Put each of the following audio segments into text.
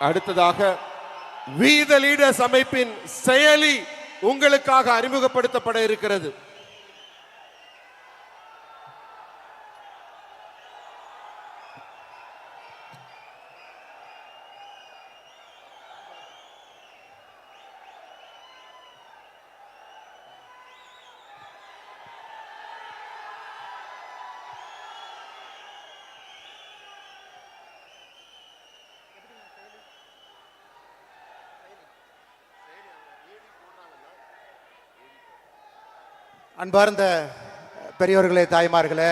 அடுத்ததாக we the leaders அமைப்பின் செயலி உங்களுக்காக அறிமுகப்படுத்தப்பட இருக்கிறது. அன்பார்ந்த பெரியோர்களே, தாய்மார்களே,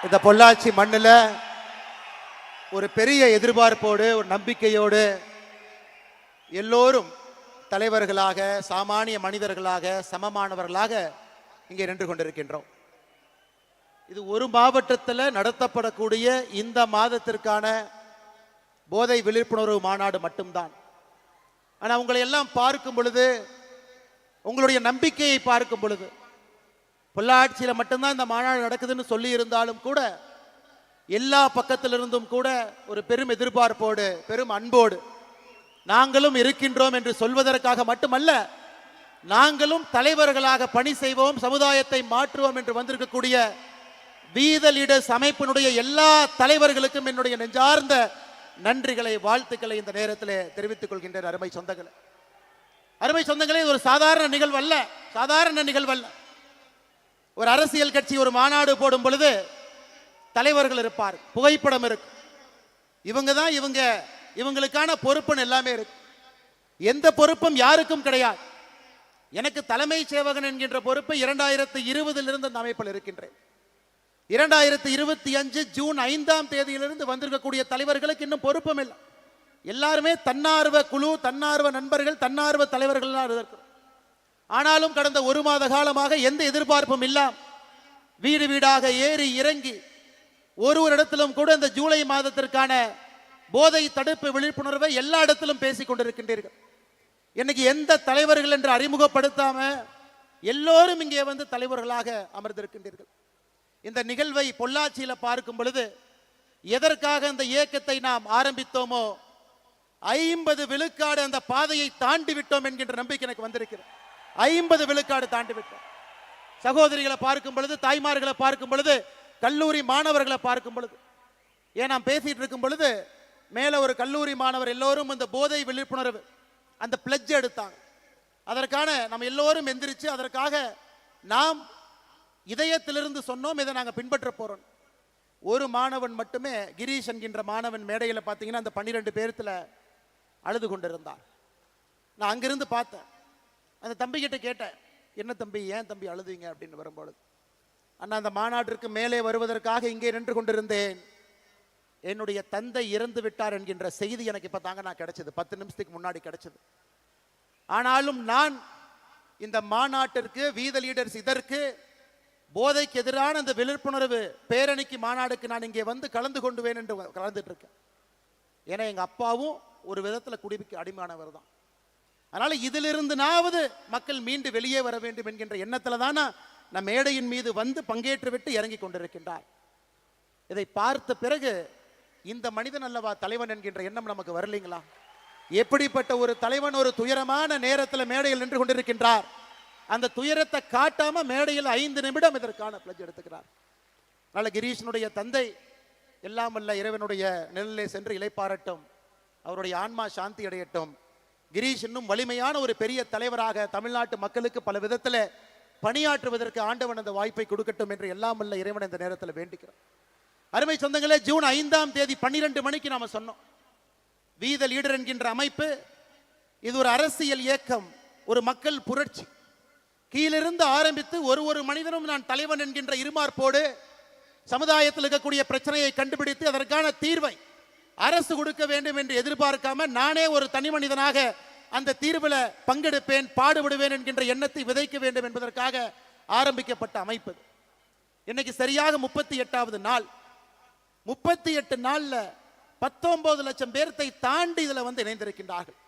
இந்த பொள்ளாச்சி மண்ணில் ஒரு பெரிய எதிர்பார்ப்போடு, ஒரு நம்பிக்கையோடு எல்லோரும் தலைவர்களாக, சாமானிய மனிதர்களாக, சமமானவர்களாக இங்கே நின்று கொண்டிருக்கின்றோம். இது ஒரு மாவட்டத்தில் நடத்தப்படக்கூடிய இந்த மாதத்திற்கான போதை விழிப்புணர்வு மாநாடு மட்டும்தான். ஆனால் உங்களை எல்லாம் பார்க்கும் பொழுது, உங்களுடைய நம்பிக்கையை பார்க்கும் பொழுது, பொள்ளாச்சியில் மட்டும்தான் இந்த மாநாடு நடக்குதுன்னு சொல்லி இருந்தாலும் கூட எல்லா பக்கத்திலிருந்தும் கூட ஒரு பெரும் எதிர்பார்ப்போடு, பெரும் அன்போடு நாங்களும் இருக்கின்றோம் என்று சொல்வதற்காக மட்டுமல்ல, நாங்களும் தலைவர்களாக பணி செய்வோம், சமுதாயத்தை மாற்றுவோம் என்று வந்திருக்கக்கூடிய வி த லீடர்ஸ் அமைப்பினுடைய எல்லா தலைவர்களுக்கும் என்னுடைய நெஞ்சார்ந்த நன்றிகளை, வாழ்த்துக்களை இந்த நேரத்தில் தெரிவித்துக் கொள்கின்றேன். அருமை சொந்தங்களே, அருமை சொந்தங்களே, இது ஒரு சாதாரண நிகழ்வல்ல. ஒரு அரசியல் கட்சி ஒரு மாநாடு போடும் பொழுது தலைவர்கள் இருப்பார், புகைப்படம் இருக்கு, இவங்களுக்கான பொறுப்புன்னு எல்லாமே இருக்கு. எந்த பொறுப்பும் யாருக்கும் கிடையாது. எனக்கு தலைமை சேவகன் என்கின்ற பொறுப்பு 2020 அந்த அமைப்பில் இருக்கின்றேன். 2025 ஜூன் 5 வந்திருக்கக்கூடிய தலைவர்களுக்கு இன்னும் பொறுப்பும் இல்லை. எல்லாருமே தன்னார்வ குழு, தன்னார்வ நண்பர்கள், தன்னார்வ தலைவர்கள் இருக்கிறோம். ஆனாலும் கடந்த ஒரு மாத காலமாக எந்த எதிர்பார்ப்பும் இல்லாம வீடு வீடாக ஏறி இறங்கி ஒரு இடத்திலும் கூட இந்த ஜூலை மாதத்திற்கான போதை தடுப்பு விழிப்புணர்வை எல்லா இடத்திலும் பேசிக் கொண்டிருக்கின்றீர்கள். இன்னைக்கு எந்த தலைவர்கள் என்று அறிமுகப்படுத்தாம எல்லோரும் இங்கே வந்து தலைவர்களாக அமர்ந்திருக்கின்றீர்கள். இந்த நிகழ்வை பொள்ளாச்சியில பார்க்கும் பொழுது எதற்காக இந்த இயக்கத்தை நாம் ஆரம்பித்தோமோ 50 விழுக்காடு அந்த பாதையை தாண்டி விட்டோம் என்கின்ற நம்பிக்கை எனக்கு வந்திருக்கிறது. 50 விழுக்காடு தாண்டி விட்டோம். சகோதரிகளை பார்க்கும் பொழுது, தாய்மார்களை பார்க்கும் பொழுது, கல்லூரி மாணவர்களை பார்க்கும் பொழுது, ஏன் நாம் பேசிட்டு இருக்கும் பொழுது மேல ஒரு கல்லூரி மாணவர் எல்லோரும் இந்த போதை விழிப்புணர்வு அந்த பிளட்ஜ் எடுத்தாங்க. அதற்கான நம்ம எல்லோரும் எந்திரிச்சு அதற்காக நாம் இதயத்திலிருந்து சொன்னோம், இதை நாங்கள் பின்பற்ற போறோம். ஒரு மாணவன் மட்டுமே, கிரீஷ் என்கின்ற மாணவன் மேடையில் பார்த்தீங்கன்னா அந்த 12 பேர்த்துல அழுது கொண்டிருந்தார். நான் அங்கிருந்து பார்த்தேன். அந்த தம்பிக்கிட்ட கேட்டேன், என்ன தம்பி, ஏன் தம்பி அழுதுங்க அப்படின்னு வரும்பொழுது, அண்ணா அந்த மாநாட்டிற்கு மேலே வருவதற்காக இங்கே நின்று கொண்டிருந்தேன், என்னுடைய தந்தை இறந்து விட்டார் என்கின்ற செய்தி எனக்கு இப்போ தாங்க நான் கிடைச்சது, 10 நிமிஷத்துக்கு முன்னாடி கிடைச்சது. ஆனாலும் நான் இந்த மாநாட்டிற்கு, வி த லீடர்ஸ் இதற்கு போதைக்கு எதிரான அந்த விழிப்புணர்வு பேரணிக்கு, மாநாடுக்கு நான் இங்கே வந்து கலந்து கொண்டுவேன் என்று கலந்துட்டு இருக்கேன். ஏன்னா எங்க அப்பாவும் ஒரு விதத்தில் குடிக்கு அடிமானவர் தான். அதனால இதிலிருந்துனாவது மக்கள் மீண்டு வெளியே வர வேண்டும் என்கின்ற எண்ணத்துல தான் நம் மேடையின் மீது வந்து பங்கேற்று விட்டு இறங்கி கொண்டிருக்கின்றார். இதை பார்த்த பிறகு இந்த மனிதன் அல்லவா தலைவன் என்கின்ற எண்ணம் நமக்கு வரலைங்களா? எப்படிப்பட்ட ஒரு தலைவன் ஒரு துயரமான நேரத்தில் மேடையில் நின்று கொண்டிருக்கின்றார். அந்த துயரத்தை காட்டாம மேடையில் 5 நிமிடம் இதற்கான பிளட்ஜ் எடுத்துக்கிறார். அதனால கிரீஷனுடைய தந்தை எல்லாம் வல்ல இறைவனுடைய நிழலிலே சென்று இளைப்பாறட்டும், அவருடைய ஆன்மா சாந்தி அடையட்டும். கிரீஷ் இன்னும் வலிமையான ஒரு பெரிய தலைவராக தமிழ்நாட்டு மக்களுக்கு பல விதத்தில் பணியாற்றுவதற்கு ஆண்டவன் அந்த வாய்ப்பை கொடுக்கட்டும் என்று எல்லாம் வல்ல இறைவன் இந்த நேரத்தில் வேண்டிக்கிறோம். அருமை சொந்தங்களே, ஜூன் 5 12 மணிக்கு நாம சொன்னோம், வி த லீடர் என்கின்ற அமைப்பு இது ஒரு அரசியல் இயக்கம், ஒரு மக்கள் புரட்சி. கீழிருந்து ஆரம்பித்து ஒரு மனிதனும் நான் தலைவன் என்கின்ற இருமார்ப்போடு சமுதாயத்தில் இருக்கக்கூடிய பிரச்சனையை கண்டுபிடித்து அதற்கான தீர்வை அரசு கொடுக்க வேண்டும் என்று எதிர்பார்க்காம நானே ஒரு தனி மனிதனாக அந்த தீர்வில் பங்கெடுப்பேன், பாடுபடுவேன் என்கின்ற எண்ணத்தை விதைக்க வேண்டும் என்பதற்காக ஆரம்பிக்கப்பட்ட அமைப்பு. இன்னைக்கு சரியாக 38வது நாள். 38 நாள்ல 19 லட்சம் பேர்த்தை தாண்டி இதுல வந்து இணைந்திருக்கின்றார்கள்.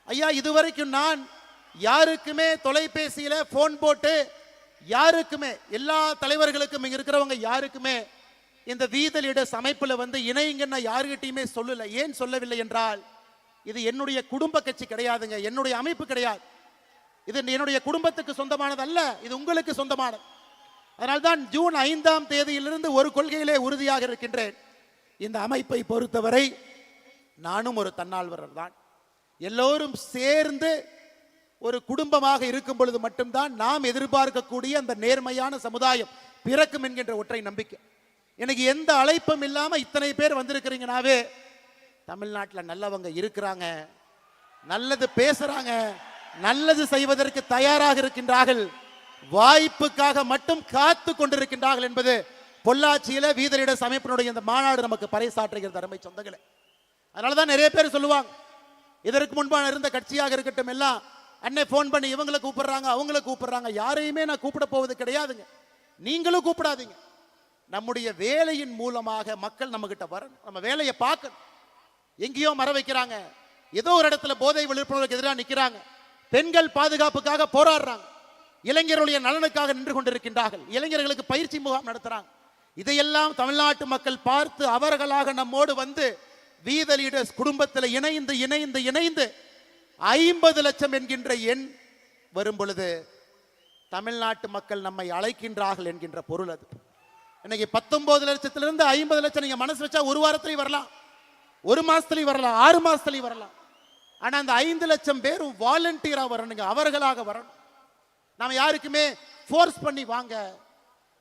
ஐயா, இதுவரைக்கும் நான் யாருக்குமே தொலைபேசியில போன் போட்டு யாருக்குமே, எல்லா தலைவர்களுக்கும் இங்க இருக்கிறவங்க யாருக்குமே இந்த வீத லீடர்ஸ் அமைப்புல வந்து இணையுங்கன்னா யாருகிட்டயுமே சொல்லல. ஏன் சொல்லவில்லை என்றால், இது என்னுடைய குடும்ப கட்சி கிடையாதுங்க, என்னுடைய அமைப்பு கிடையாது. இது என்னுடைய குடும்பத்துக்கு சொந்தமானது அல்ல, இது உங்களுக்கு சொந்தமானது. அதனால்தான் ஜூன் 5ஆம் தேதியிலிருந்து ஒரு கொள்கையிலே உறுதியாக இருக்கின்றேன். இந்த அமைப்பை பொறுத்தவரை நானும் ஒரு தன்னார்வலர் தான். எல்லோரும் சேர்ந்து ஒரு குடும்பமாக இருக்கும் பொழுது மட்டும்தான் நாம் எதிர்பார்க்கக்கூடிய அந்த நேர்மையான சமுதாயம் பிறக்கும் என்கின்ற ஒற்றை நம்பிக்கை. எனக்கு எந்த அழைப்பும் இல்லாம இத்தனை பேர் வந்திருக்கிறீங்கனாவே தமிழ்நாட்டில் நல்லவங்க இருக்கிறாங்க, நல்லது பேசுறாங்க, நல்லது செய்வதற்கு தயாராக இருக்கின்றார்கள், வாய்ப்புக்காக மட்டும் காத்து கொண்டிருக்கின்றார்கள் என்பது பொள்ளாச்சியில வீத லீடர்ஸ் அமைப்பினுடைய இந்த மாநாடு நமக்கு பறைசாற்றுகிறது அருமை சொந்தங்களே. அதனாலதான் நிறைய பேர் சொல்லுவாங்க, இதற்கு முன்பான இருந்த கட்சியாக இருக்கட்டும் எல்லாம் அன்னை போன் பண்ணி இவங்களை கூப்பிடுறாங்க அவங்களை கூப்பிடுறாங்க. யாரையுமே நான் கூப்பிட போவது கிடையாதுங்க, நீங்களும் கூப்பிடாதீங்க. நம்முடைய வேலையின் மூலமாக மக்கள் நம்ம கிட்ட வரணும், நம்ம வேலையை பார்க்கணும். எங்கேயோ மர வைக்கிறாங்க, ஏதோ ஒரு இடத்துல போதை விழிப்புணர்வுக்கு எதிராக நிற்கிறாங்க, பெண்கள் பாதுகாப்புக்காக போராடுறாங்க, இளைஞர்களுடைய நலனுக்காக நின்று கொண்டிருக்கின்றார்கள், இளைஞர்களுக்கு பயிற்சி முகாம் நடத்துறாங்க. இதையெல்லாம் தமிழ்நாட்டு மக்கள் பார்த்து அவர்களாக நம்மோடு வந்து வீத லீடர்ஸ் குடும்பத்தில் இணைந்து இணைந்து இணைந்து 50 லட்சம் என்கின்ற எண் வரும் பொழுது தமிழ்நாட்டு மக்கள் நம்மை அழைக்கின்றார்கள் என்கின்ற பொருள் அது. இன்னைக்கு 19 லட்சத்திலிருந்து 50 லட்சம் நீங்க மனசு வச்சா ஒரு வாரத்திலேயே வரலாம், ஒரு மாசத்துலயும் வரலாம், 6 மாசத்துலயும் வரலாம். ஆனா அந்த 5 லட்சம் பேரும் வாலண்டியரா வரணுங்க, அவர்களாக வரணும். நாம யாருக்குமே ஃபோர்ஸ் பண்ணி வாங்க,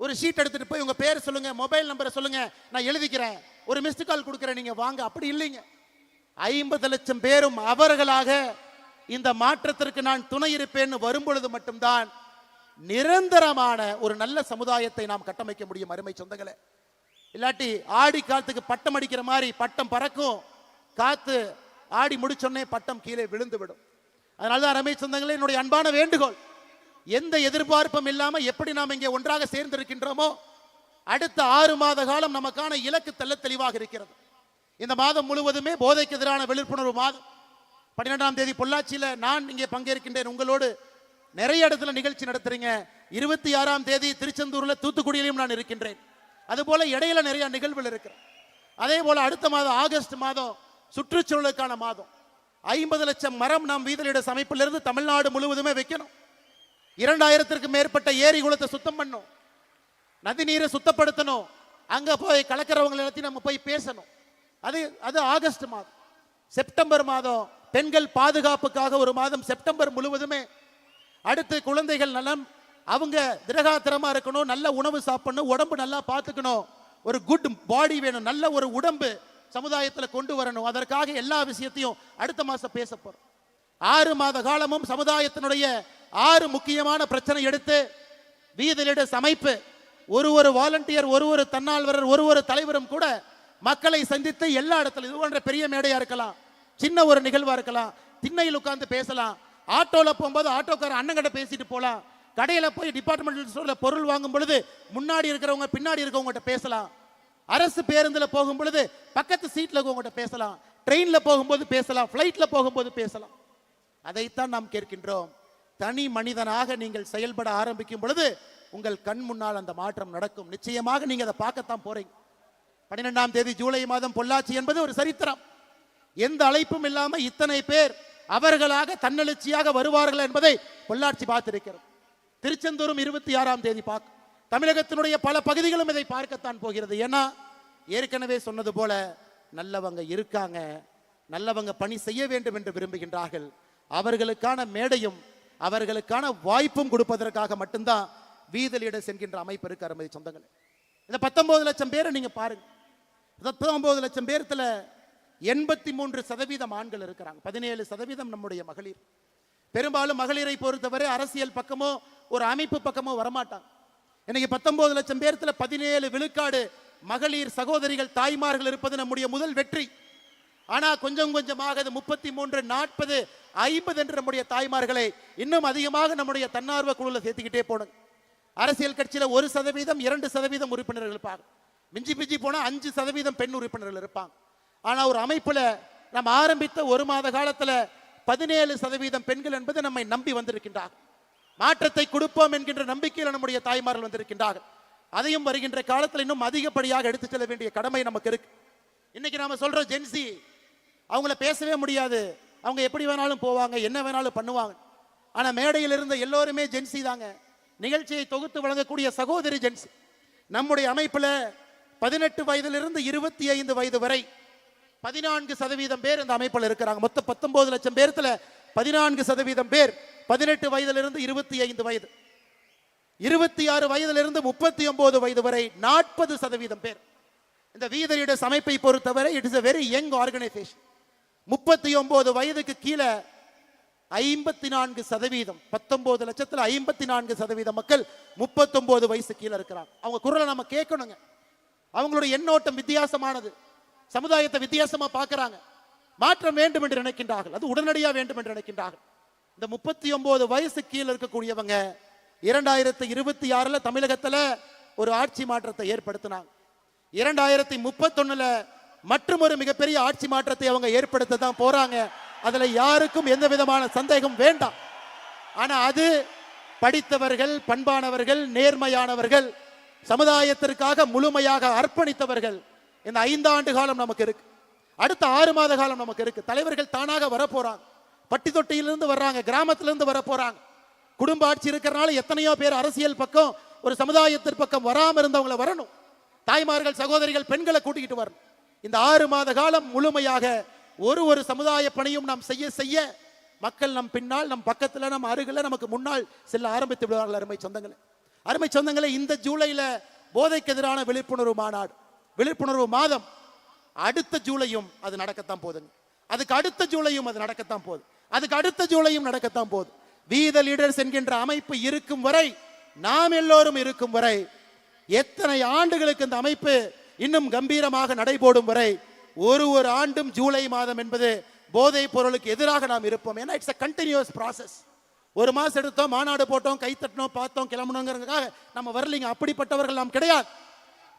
ஒரு ஷீட் எடுத்துட்டு போய் உங்க பேர் சொல்லுங்க, மொபைல் நம்பரை சொல்லுங்க, நான் எழுதிக்கிறேன், ஒரு மிஸ்டு கால் கொடுக்குறேன், நீங்க வாங்க, அப்படி இல்லைங்க. 50 லட்சம் பேரும் அவர்களாக இந்த மாற்றத்திற்கு நான் துணை இருப்பேன்னு வரும்பொழுது மட்டும்தான் நிரந்தரமான ஒரு நல்ல சமுதாயத்தை நாம் கட்டமைக்க முடியும் அருமை சொந்தங்களே. இல்லாட்டி ஆடி காலத்துக்கு பட்டம் அடிக்கிற மாதிரி பட்டம் பறக்கும், காத்து ஆடி முடிச்சோடனே பட்டம் கீழே விழுந்து விடும். அதனாலதான் அருமை சொந்தங்களே, என்னுடைய அன்பான வேண்டுகோள், எந்த எதிர்பார்ப்பும் இல்லாம எப்படி நாம் இங்கே ஒன்றாக சேர்ந்திருக்கின்றோமோ அடுத்த 6 மாத காலம் நமக்கான இலக்கு தெளிவாக இருக்கிறது. இந்த மாதம் முழுவதுமே போதைக்கு எதிரான விழிப்புணர்வு மாதம். 12ஆம் தேதி பொள்ளாச்சியில நான் இங்கே பங்கேற்கின்றேன், உங்களோடு நிறைய இடத்துல நிகழ்ச்சி நடத்துறீங்க. 26ஆம் தேதி திருச்செந்தூர்ல தூத்துக்குடியிலும் நான் இருக்கின்றேன். அதுபோல இடையில நிறைய நிகழ்வுகள் இருக்கு. அதே போல அடுத்த மாதம் ஆகஸ்ட் மாதம் சுற்றுச்சூழலுக்கான மாதம். 50 லட்சம் மரம் நாம் வீத லீடர்ஸ் அமைப்பிலிருந்து தமிழ்நாடு முழுவதுமே வைக்கணும். 2000த்திற்கும் மேற்பட்ட ஏரி குளத்தை சுத்தம் பண்ணும், நதி நீரை சுத்தப்படுத்தணும், அங்க போய் கலக்கிறவங்க எல்லாத்தையும் நம்ம போய் பேசணும். அது ஆகஸ்ட் மாதம். செப்டம்பர் மாதம் பெண்கள் பாதுகாப்புக்காக ஒரு மாதம், செப்டம்பர் முழுவதுமே. அடுத்து குழந்தைகள் நலம், அவங்க திரகாத்திரமா இருக்கணும், நல்ல உணவு சாப்பிடணும், உடம்பு நல்லா பார்த்துக்கணும், ஒரு குட் பாடி வேணும், நல்ல ஒரு உடம்பு சமுதாயத்தில் கொண்டு வரணும். அதற்காக எல்லா விஷயத்தையும் அடுத்த மாசம் பேச போறோம். 6 மாத காலமும் சமுதாயத்தினுடைய 6 முக்கியமான பிரச்சனை எடுத்து வீத லீடர்ஸ் அமைப்பு ஒரு வாலண்டியர், ஒரு தன்னார்வலர், ஒரு தலைவரும் கூட மக்களை சந்தித்து எல்லா இடத்துல, இது போன்ற பெரிய மேடையா இருக்கலாம், சின்ன ஒரு நிகழ்வா இருக்கலாம், திண்ணையில் உட்கார்ந்து பேசலாம், ஆட்டோல போகும்போது ஆட்டோக்கார அண்ணங்கிட்ட பேசிட்டு போலாம், கடையில போய் டிபார்ட்மெண்டல் ஸ்டோர்ல பொருள் வாங்கும் பொழுது முன்னாடி இருக்கிறவங்க பின்னாடி இருக்கவங்ககிட்ட பேசலாம், அரசு பேருந்துல போகும் பொழுது பக்கத்து சீட்ல இருக்கவங்ககிட்ட பேசலாம், ட்ரெயின்ல போகும்போது பேசலாம், பிளைட்ல போகும்போது பேசலாம். அதைத்தான் நாம் கேட்கின்றோம். தனி மனிதனாக நீங்கள் செயல்பட ஆரம்பிக்கும் பொழுது உங்கள் கண் முன்னால் அந்த மாற்றம் நடக்கும். நிச்சயமாக நீங்க அதை பார்க்கத்தான் போறீங்க. 12ஆம் தேதி ஜூலை மாதம் பொள்ளாச்சி என்பது ஒரு சரித்திரம். எந்த அழைப்பும் இல்லாம இத்தனை பேர் அவர்களாக தன்னெழுச்சியாக வருவார்கள் என்பதை பொள்ளாச்சி பார்த்திருக்கிறது. திருச்செந்தூரும் 26ஆம் தேதி பார்க்கும். தமிழகத்தினுடைய பல பகுதிகளும் இதை பார்க்கத்தான் போகிறது. ஏன்னா ஏற்கனவே சொன்னது போல நல்லவங்க இருக்காங்க, நல்லவங்க பணி செய்ய வேண்டும் என்று விரும்புகின்றார்கள். அவர்களுக்கான மேடையும் அவர்களுக்கான வாய்ப்பும் கொடுப்பதற்காக மட்டும்தான் வீத லீடர்ஸ் என்கின்ற அமைப்பு இருக்கு அருமை சொந்தங்களே. இந்த 19 லட்சம் பேரை நீங்க பாருங்க. 19 லட்சம் பேர்த்துல 83% ஆண்கள் இருக்கிறாங்க, 17% நம்முடைய மகளிர். பெரும்பாலும் மகளிரை பொறுத்தவரை அரசியல் பக்கமோ ஒரு அமைப்பு பக்கமோ வரமாட்டாங்க. இன்னைக்கு 19 லட்சம் பேர்த்துல 17 விழுக்காடு மகளிர் சகோதரிகள் தாய்மார்கள் இருப்பது நம்முடைய முதல் வெற்றி. ஆனா கொஞ்சம் கொஞ்சமாக அது 33, 40, 50 என்று நம்முடைய தாய்மார்களை இன்னும் அதிகமாக நம்முடைய தன்னார்வ குழுல சேர்த்துக்கிட்டே போனோம். அரசியல் கட்சியில 1%, 2% உறுப்பினர்கள் இருப்பாங்க, மிஞ்சி பிஞ்சி போனா 5% பெண் உறுப்பினர்கள் இருப்பாங்க. ஆனா ஒரு அமைப்புல நம்ம ஆரம்பித்த 1 மாத காலத்துல 17% பெண்கள் என்பது நம்மை நம்பி வந்திருக்கின்றார்கள். மாற்றத்தை கொடுப்போம் என்கின்ற நம்பிக்கையில் நம்முடைய தாய்மார்கள் வந்திருக்கின்றார்கள். அதையும் வருகின்ற காலத்தில் இன்னும் அதிகப்படியாக எடுத்து செல்ல வேண்டிய கடமை நமக்கு இருக்கு. இன்னைக்கு நாம சொல்றோம் ஜென்சி, அவங்கள பேசவே முடியாது, அவங்க எப்படி வேணாலும் போவாங்க, என்ன வேணாலும் பண்ணுவாங்க. ஆனா மேடையில் இருந்த எல்லோருமே ஜென்சி தாங்க. நிகழ்ச்சியை தொகுத்து வழங்கக்கூடிய சகோதரி ஜென்சி. நம்முடைய அமைப்பில் 18 வயதிலிருந்து 25 வயது வரை 14% பேர் இந்த அமைப்பில் இருக்கிறாங்க. மொத்தம் 19 லட்சம் பேர்த்துல 14% பேர் 18 வயதிலிருந்து 25 வயது, 26 வயதிலிருந்து 39 வயது வரை 40% பேர். இந்த வீத லீடர்ஸ் அமைப்பை பொறுத்தவரை it is a very young organization. 39 வயதுக்கு கீழே 54%, 19 லட்சத்துல 54% மக்கள் 39 வயசு கீழே இருக்கிறாங்க. அவங்க குரலை நம்ம கேட்கணுங்க. அவங்களுடைய எண்ணோட்டம் வித்தியாசமானது, சமுதாயத்தை வித்தியாசமா பார்க்கறாங்க, மாற்றம் வேண்டும் என்று நினைக்கின்றார்கள், அது உடனடியாக வேண்டும் என்று நினைக்கின்றார்கள். இந்த 39 வயசு கீழே இருக்கக்கூடியவங்க 2026 தமிழகத்துல ஒரு ஆட்சி மாற்றத்தை ஏற்படுத்தினாங்க. 2031 மற்றும் ஒரு மிகப்பெரிய ஆட்சி மாற்றத்தை அவங்க ஏற்படுத்த தான் போறாங்க. அதுல யாருக்கும் எந்த விதமான சந்தேகம் வேண்டாம். ஆனா அது படித்தவர்கள், பண்பானவர்கள், நேர்மையானவர்கள், சமுதாயத்திற்காக முழுமையாக அர்ப்பணித்தவர்கள். இந்த 5 ஆண்டு காலம் நமக்கு இருக்கு, அடுத்த 6 மாத காலம் நமக்கு இருக்கு. தலைவர்கள் தானாக வர போறாங்க, பட்டி தொட்டியிலிருந்து வர்றாங்க, கிராமத்திலிருந்து வர போறாங்க. குடும்ப ஆட்சி இருக்கிறனால எத்தனையோ பேர் அரசியல் பக்கம், ஒரு சமுதாயத்தின் பக்கம் வராம இருந்தவங்களை வரணும். தாய்மார்கள், சகோதரிகள், பெண்களை கூட்டிக்கிட்டு வரணும். இந்த 6 மாத காலம் முழுமையாக ஒரு சமுதாய பணியும் நாம் செய்ய செய்ய மக்கள் நம் பின்னால், நம் பக்கத்தில், நம் அருகில், நமக்கு முன்னால் செல்ல ஆரம்பித்து விடுவார்கள். அருமை சொந்தங்களே, இந்த ஜூலைல போதைக்கு எதிரான விழிப்புணர்வு மாநாடு, விழிப்புணர்வு மாதம் அடுத்த ஜூலையும் அது நடக்கத்தான் போதுங்க. அதுக்கு அடுத்த ஜூலையும் அது நடக்கத்தான் போகுது, அதுக்கு அடுத்த ஜூலையும் நடக்கத்தான் போகுது. வீத லீடர்ஸ் என்கின்ற அமைப்பு இருக்கும் வரை, நாம் எல்லோரும் இருக்கும் வரை, எத்தனை ஆண்டுகளுக்கு இந்த அமைப்பு இன்னும் கம்பீரமாக நடைபோடும் வரை, ஒரு ஆண்டும் ஜூலை மாதம் என்பது போதைப் பொருளுக்கு எதிராக நாம் இருப்போம். ஏன்னா இட்ஸ் a continuous process. ஒரு மாசம் எடுத்தோம், மாநாடு போட்டோம், கை தட்டினோம், பார்த்தோம், கிளம்பணுங்கிறதுக்காக நம்ம வரலீங்க. அப்படிப்பட்டவர்கள் நாம் கிடையாது.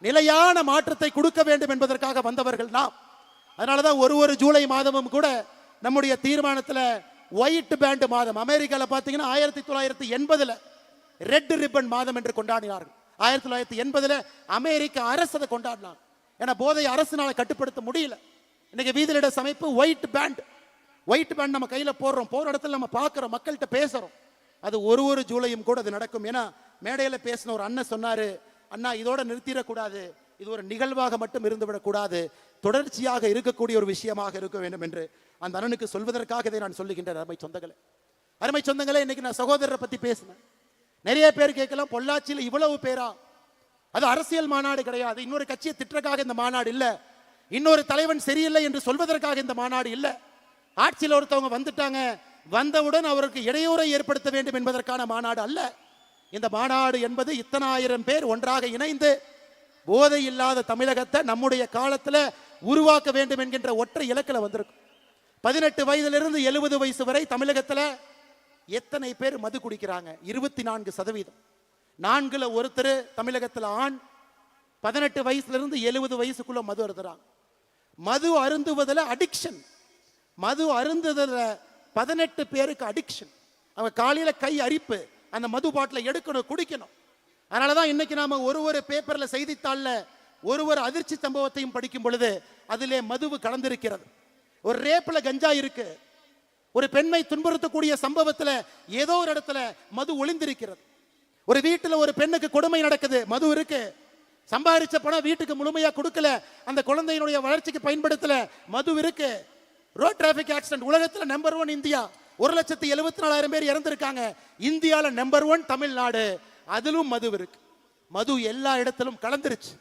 நிலையான மாற்றத்தை கொடுக்க வேண்டும் என்பதற்காக வந்தவர்கள் நாம். அதனாலதான் ஒரு ஜூலை மாதமும் கூட நம்முடைய தீர்மானத்தில் ஒயிட் பேண்ட் மாதம், அமெரிக்காவில் பார்த்தீங்கன்னா 1980 ரெட் ரிப்பன் மாதம் என்று கொண்டாடினார்கள். 1980 அமெரிக்க அரசு அதை கொண்டாடினாங்க. ஏன்னா போதை அரசினால கட்டுப்படுத்த முடியல. இன்னைக்கு வீதி லீடர்ஸ் அமைப்பு ஒயிட் பேண்ட் நம்ம கையில போடுறோம், போற இடத்துல நம்ம பார்க்கிறோம், மக்கள்கிட்ட பேசுறோம். அது ஒரு ஜூலையும் கூட அது நடக்கும். ஏன்னா மேடையில பேசின ஒரு அண்ணன் சொன்னாரு, அண்ணா இதோட நிறுத்திடக்கூடாது, இது ஒரு நிகழ்வாக மட்டும் இருந்துவிடக்கூடாது, தொடர்ச்சியாக இருக்கக்கூடிய ஒரு விஷயமாக இருக்க வேண்டும் என்று அந்த அண்ணனுக்கு சொல்வதற்காக இதை நான் சொல்லுகின்றேன். அருமை சொந்தங்களே, இன்னைக்கு நான் சகோதரரை பத்தி பேசினேன். நிறைய பேர் கேட்கலாம், பொள்ளாச்சியில் இவ்வளவு பேரா? அது அரசியல் மாநாடு கிடையாது, இன்னொரு கட்சியை திட்டக்காக இந்த மாநாடு இல்ல, இன்னொரு தலைவன் சரியில்லை என்று சொல்வதற்காக இந்த மாநாடு இல்ல. ஆட்சியில் ஒருத்தவங்க வந்துட்டாங்க, வந்தவுடன் அவருக்கு இடையூறை ஏற்படுத்த வேண்டும் என்பதற்கான மாநாடு அல்ல. இந்த மாநாடு என்பது இத்தனை ஆயிரம் பேர் ஒன்றாக இணைந்து போதை இல்லாத தமிழகத்தை நம்முடைய காலத்துல உருவாக்க வேண்டும் என்கின்ற ஒற்றை இலக்கில் வந்திருக்கும். 18 வயதிலிருந்து 70 வயசு வரை தமிழகத்துல எத்தனை பேர் மது குடிக்கிறாங்க? 24%. 4ல் ஒருத்தர் தமிழகத்தில் ஆண் 18 வயசுல இருந்து 70 வயசுக்குள்ள மது அருந்துறாங்க. மது அருந்துவதில் அடிக்ஷன், மது அருந்துவதில் 18 பேருக்கு அடிக்ஷன். அவங்க காலையில கை அரிப்பு, அந்த மது பாட்டில எடுக்கணும், குடிக்கணும். அதனாலதான் இன்னைக்கு நாம ஒரு பேப்பர்ல, செய்தித்தாள்ல ஒரு அதிர்ச்சி சம்பவத்தையும் படிக்கும் பொழுது அதிலே மதுவு கலந்திருக்கிறது. ஒரு ரேப்ல கஞ்சா இருக்கு, ஒரு பெண்ணை துன்புறுத்தக்கூடிய சம்பவத்துல ஏதோ ஒரு இடத்துல மது ஒளிந்திருக்கிறது. ஒரு வீட்டுல ஒரு பெண்ணுக்கு கொடுமை நடக்குது, மது இருக்கு. சம்பாதிச்ச பணம் வீட்டுக்கு முழுமையா கொடுக்கல, அந்த குழந்தையினுடைய வளர்ச்சிக்கு பயன்படுத்தல, மது இருக்கு. ரோட் டிராபிக் ஆக்சிடென்ட் உலகத்துல நம்பர் 1 இந்தியா, 1,74,000 பேர் இறந்திருக்காங்க. இந்தியால நம்பர் 1 தமிழ்நாடு, அதிலும் மது இருக்கு. மது எல்லா இடத்திலும் கலந்துருச்சு.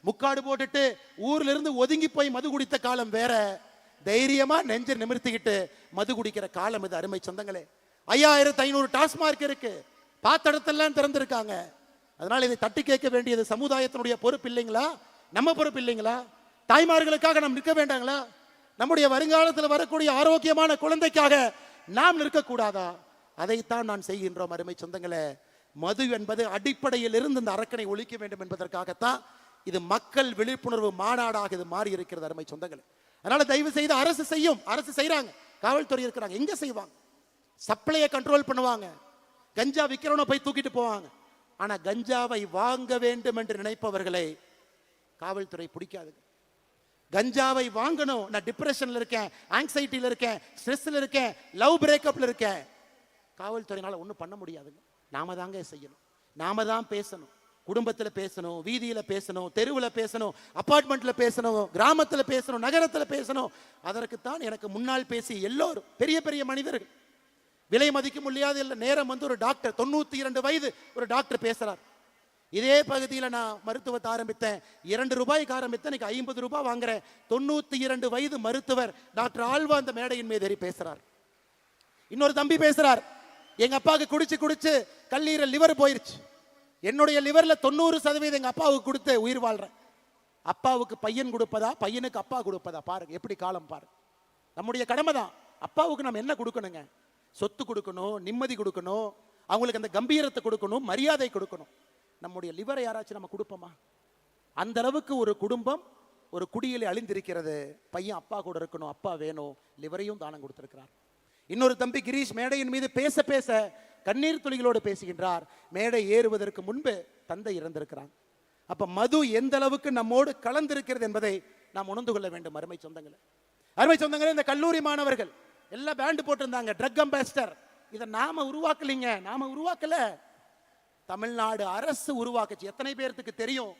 முக்காடு போட்டுட்டு ஊர்ல இருந்து ஒதுங்கி போய் மது குடித்த காலம் வேற, தைரியமா நெஞ்ச நிமிர்த்திக்கிட்டு மது குடிக்கிற காலம் இது. அருமை சொந்தங்களே, 5500 டாஸ்மார்க் இருக்கு, பார்த்த இடத்தெல்லாம் திறந்திருக்காங்க. அதனால இதை தட்டி கேட்க வேண்டியது சமுதாயத்தினுடைய பொறுப்பு இல்லைங்களா? நம்ம பொறுப்பு இல்லைங்களா? தாய்மார்களுக்காக நாம் நிற்க வேண்டாங்களா? நம்முடைய வருங்காலத்தில் வரக்கூடிய ஆரோக்கியமான குழந்தைக்காக நாம் நிற்கக்கூடாதா? அதைத்தான் நான் செய்கின்றோம். அருமை சொந்தங்களே, மது என்பது அடிப்படையில் இருந்து இந்த அரக்கனை ஒழிக்க வேண்டும் என்பதற்காகத்தான் இது மக்கள் விழிப்புணர்வு மாநாடாக இது மாறி இருக்கிறது. அருமை சொந்தங்களே, அதனால தயவு செய்து அரசு செய்யும், அரசு செய்யறாங்க, காவல்துறை இருக்கிறாங்க, எங்க செய்வாங்க? சப்ளையை கண்ட்ரோல் பண்ணுவாங்க, கஞ்சா விற்கிறவன போய் தூக்கிட்டு போவாங்க, ஆனா கஞ்சாவை வாங்க வேண்டும் என்று நினைப்பவர்களை காவல்துறை பிடிக்காதுங்க. கஞ்சாவை வாங்கணும், நான் டிப்ரெஷன்ல இருக்கேன், ஆங்ஸைட்டில இருக்கேன், ஸ்ட்ரெஸ்ல இருக்கேன், லவ் பிரேக்கப்ல இருக்கேன், காவல்துறையினால ஒன்றும் பண்ண முடியாதுங்க. நாம தாங்க செய்யணும், நாம தான் பேசணும். குடும்பத்தில் பேசணும், வீதியில் பேசணும், தெருவில் பேசணும், அபார்ட்மெண்ட்ல பேசணும், கிராமத்தில் பேசணும், நகரத்தில் பேசணும். அதற்குத்தான் எனக்கு முன்னால் பேசி எல்லோரும் பெரிய பெரிய மனிதர்கள், விலை மதிக்க முடியாத இல்லை. நேரம் வந்து ஒரு டாக்டர் 92 வயது ஒரு டாக்டர் பேசுறார். இதே பகுதியில் நான் மருத்துவத்தை ஆரம்பித்தேன், 2 ரூபாய்க்கு ஆரம்பித்தேன், இன்னைக்கு 50 ரூபாய் வாங்குறேன். 92 வயது மருத்துவர் டாக்டர் ஆழ்வா அந்த மேடையின் மீது ஏறி பேசுறார். இன்னொரு தம்பி பேசுறார், எங்க அப்பாவுக்கு குடிச்சு குடிச்சு கல்லீரல் லிவர் போயிருச்சு, என்னுடைய லிவர்ல 90% எங்க அப்பாவுக்கு கொடுத்து உயிர் வாழ்றேன். அப்பாவுக்கு பையன் கொடுப்பதா, பையனுக்கு அப்பா கொடுப்பதா? பாருங்க எப்படி காலம் பாருங்க. நம்முடைய கடமை தான். அப்பாவுக்கு நம்ம என்ன கொடுக்கணுங்க? சொத்து கொடுக்கணும், நிம்மதி கொடுக்கணும், அவங்களுக்கு அந்த கம்பீரத்தை கொடுக்கணும், மரியாதை கொடுக்கணும். நம்முடைய லிவரை யாராச்சும் நம்ம கொடுப்போமா? அந்த அளவுக்கு ஒரு குடும்பம் ஒரு குடியிலே அழிந்திருக்கிறது. பையன் அப்பா கூட இருக்கணும், அப்பா வேணும், லிவரையும் தானம் கொடுத்திருக்கிறார். இன்னொரு தம்பி கிரீஷ் மேடையின் மீது பேச பேச கண்ணீர் துளிகளோடு பேசுகின்றார். மேடை ஏறுவதற்கு முன்பு தந்தை இறந்திருக்கிறாங்க. அப்ப மது எந்த அளவுக்கு நம்மோடு கலந்திருக்கிறது என்பதை நாம் உணர்ந்து கொள்ள வேண்டும். அருமை சொந்தங்களே, அருமை சொந்தங்களே, இந்த கல்லூரி மாணவர்கள் எல்லாம் பேண்ட் போட்டிருந்தாங்க, ட்ரக் அம்பாசிடர். இதை நாம உருவாக்கலீங்க, நாம உருவாக்கல, தமிழ்நாடு அரசு உருவாக்குச்சு. எத்தனை பேருக்கு தெரியும்?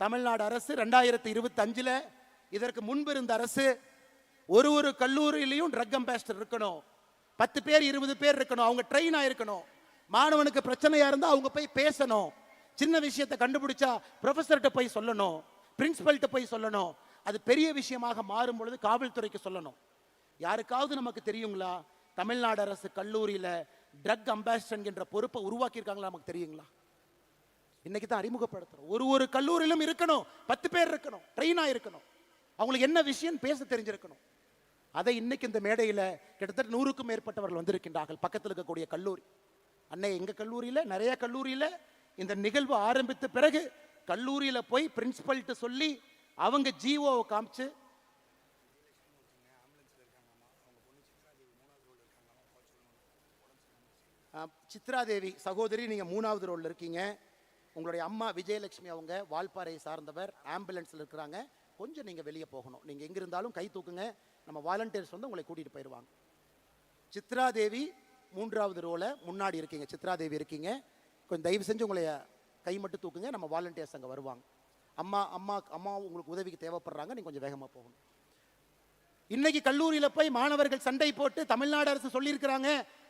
தமிழ்நாடு அரசு 2025 இதற்கு முன்பு இருந்த அரசு ஒரு கல்லூரியிலையும் ட்ரக் அம்பாசிடர் இருக்கணும், 10 பேர் 20 பேர் இருக்கணும், அவங்க ட்ரெயின் ஆயிருக்கணும். மாணவனுக்கு பிரச்சனையா இருந்தா அவங்க போய் பேசணும், சின்ன விஷயத்தை கண்டுபிடிச்சா ப்ரொஃபஸர்கிட்ட போய் சொல்லணும், பிரின்சிபல்கிட்ட போய் சொல்லணும். அது பெரிய விஷயமாக மாறும் பொழுது காவல்துறைக்கு சொல்லணும். யாருக்காவது நமக்கு தெரியுங்களா தமிழ்நாடு அரசு கல்லூரியில ட்ரக் அம்பாசிடர் என்ற பொறுப்பை உருவாக்கி இருக்காங்களா? நமக்கு தெரியுங்களா? இன்னைக்கு தான் அறிமுகப்படுத்துறோம். ஒரு கல்லூரியிலும் இருக்கணும், 10 பேர் இருக்கணும், ட்ரெயினா இருக்கணும், அவங்களுக்கு என்ன விஷயம் பேச தெரிஞ்சிருக்கணும். அதை இன்னைக்கு இந்த மேடையில் கிட்டத்தட்ட 100க்கும் மேற்பட்டவர்கள் வந்திருக்கின்றார்கள். பக்கத்தில் இருக்கக்கூடிய கல்லூரி அன்னை, எங்க கல்லூரியில நிறைய கல்லூரியில இந்த நிகழ்வு ஆரம்பித்த பிறகு கல்லூரியில போய் பிரின்சிபல்கிட்ட சொல்லி அவங்க ஜிஓவை காமிச்சு, சித்ராதேவி சகோதரி நீங்க 3வது ரோல்ல இருக்கீங்க, உங்களுடைய அம்மா விஜயலட்சுமி அவங்க வால்பாறையை சார்ந்தவர், ஆம்புலன்ஸ்ல இருக்கிறாங்க, கொஞ்சம் நீங்க வெளியே போகணும், நீங்க எங்க இருந்தாலும் கை தூக்குங்க, நம்ம வாலண்டியர்ஸ் வந்து உங்களை கூட்டிட்டு போயிடுவாங்க. சித்ராதேவி 3வது ரோல முன்னாடி இருக்கீங்க, சித்ராதேவி இருக்கீங்க, கொஞ்சம் தயவு செஞ்சு உங்களை கை மட்டும் தூக்குங்க, நம்ம வாலண்டியர்ஸ் அங்கே வருவாங்க. அம்மா உங்களுக்கு உதவிக்கு தேவைப்படுறாங்க, நீங்க கொஞ்சம் வேகமா போகணும். இன்னைக்கு கல்லூரியில போய் மாணவர்கள் சண்டை போட்டு தமிழ்நாடு அரசு சொல்லியிருக்கிறாங்க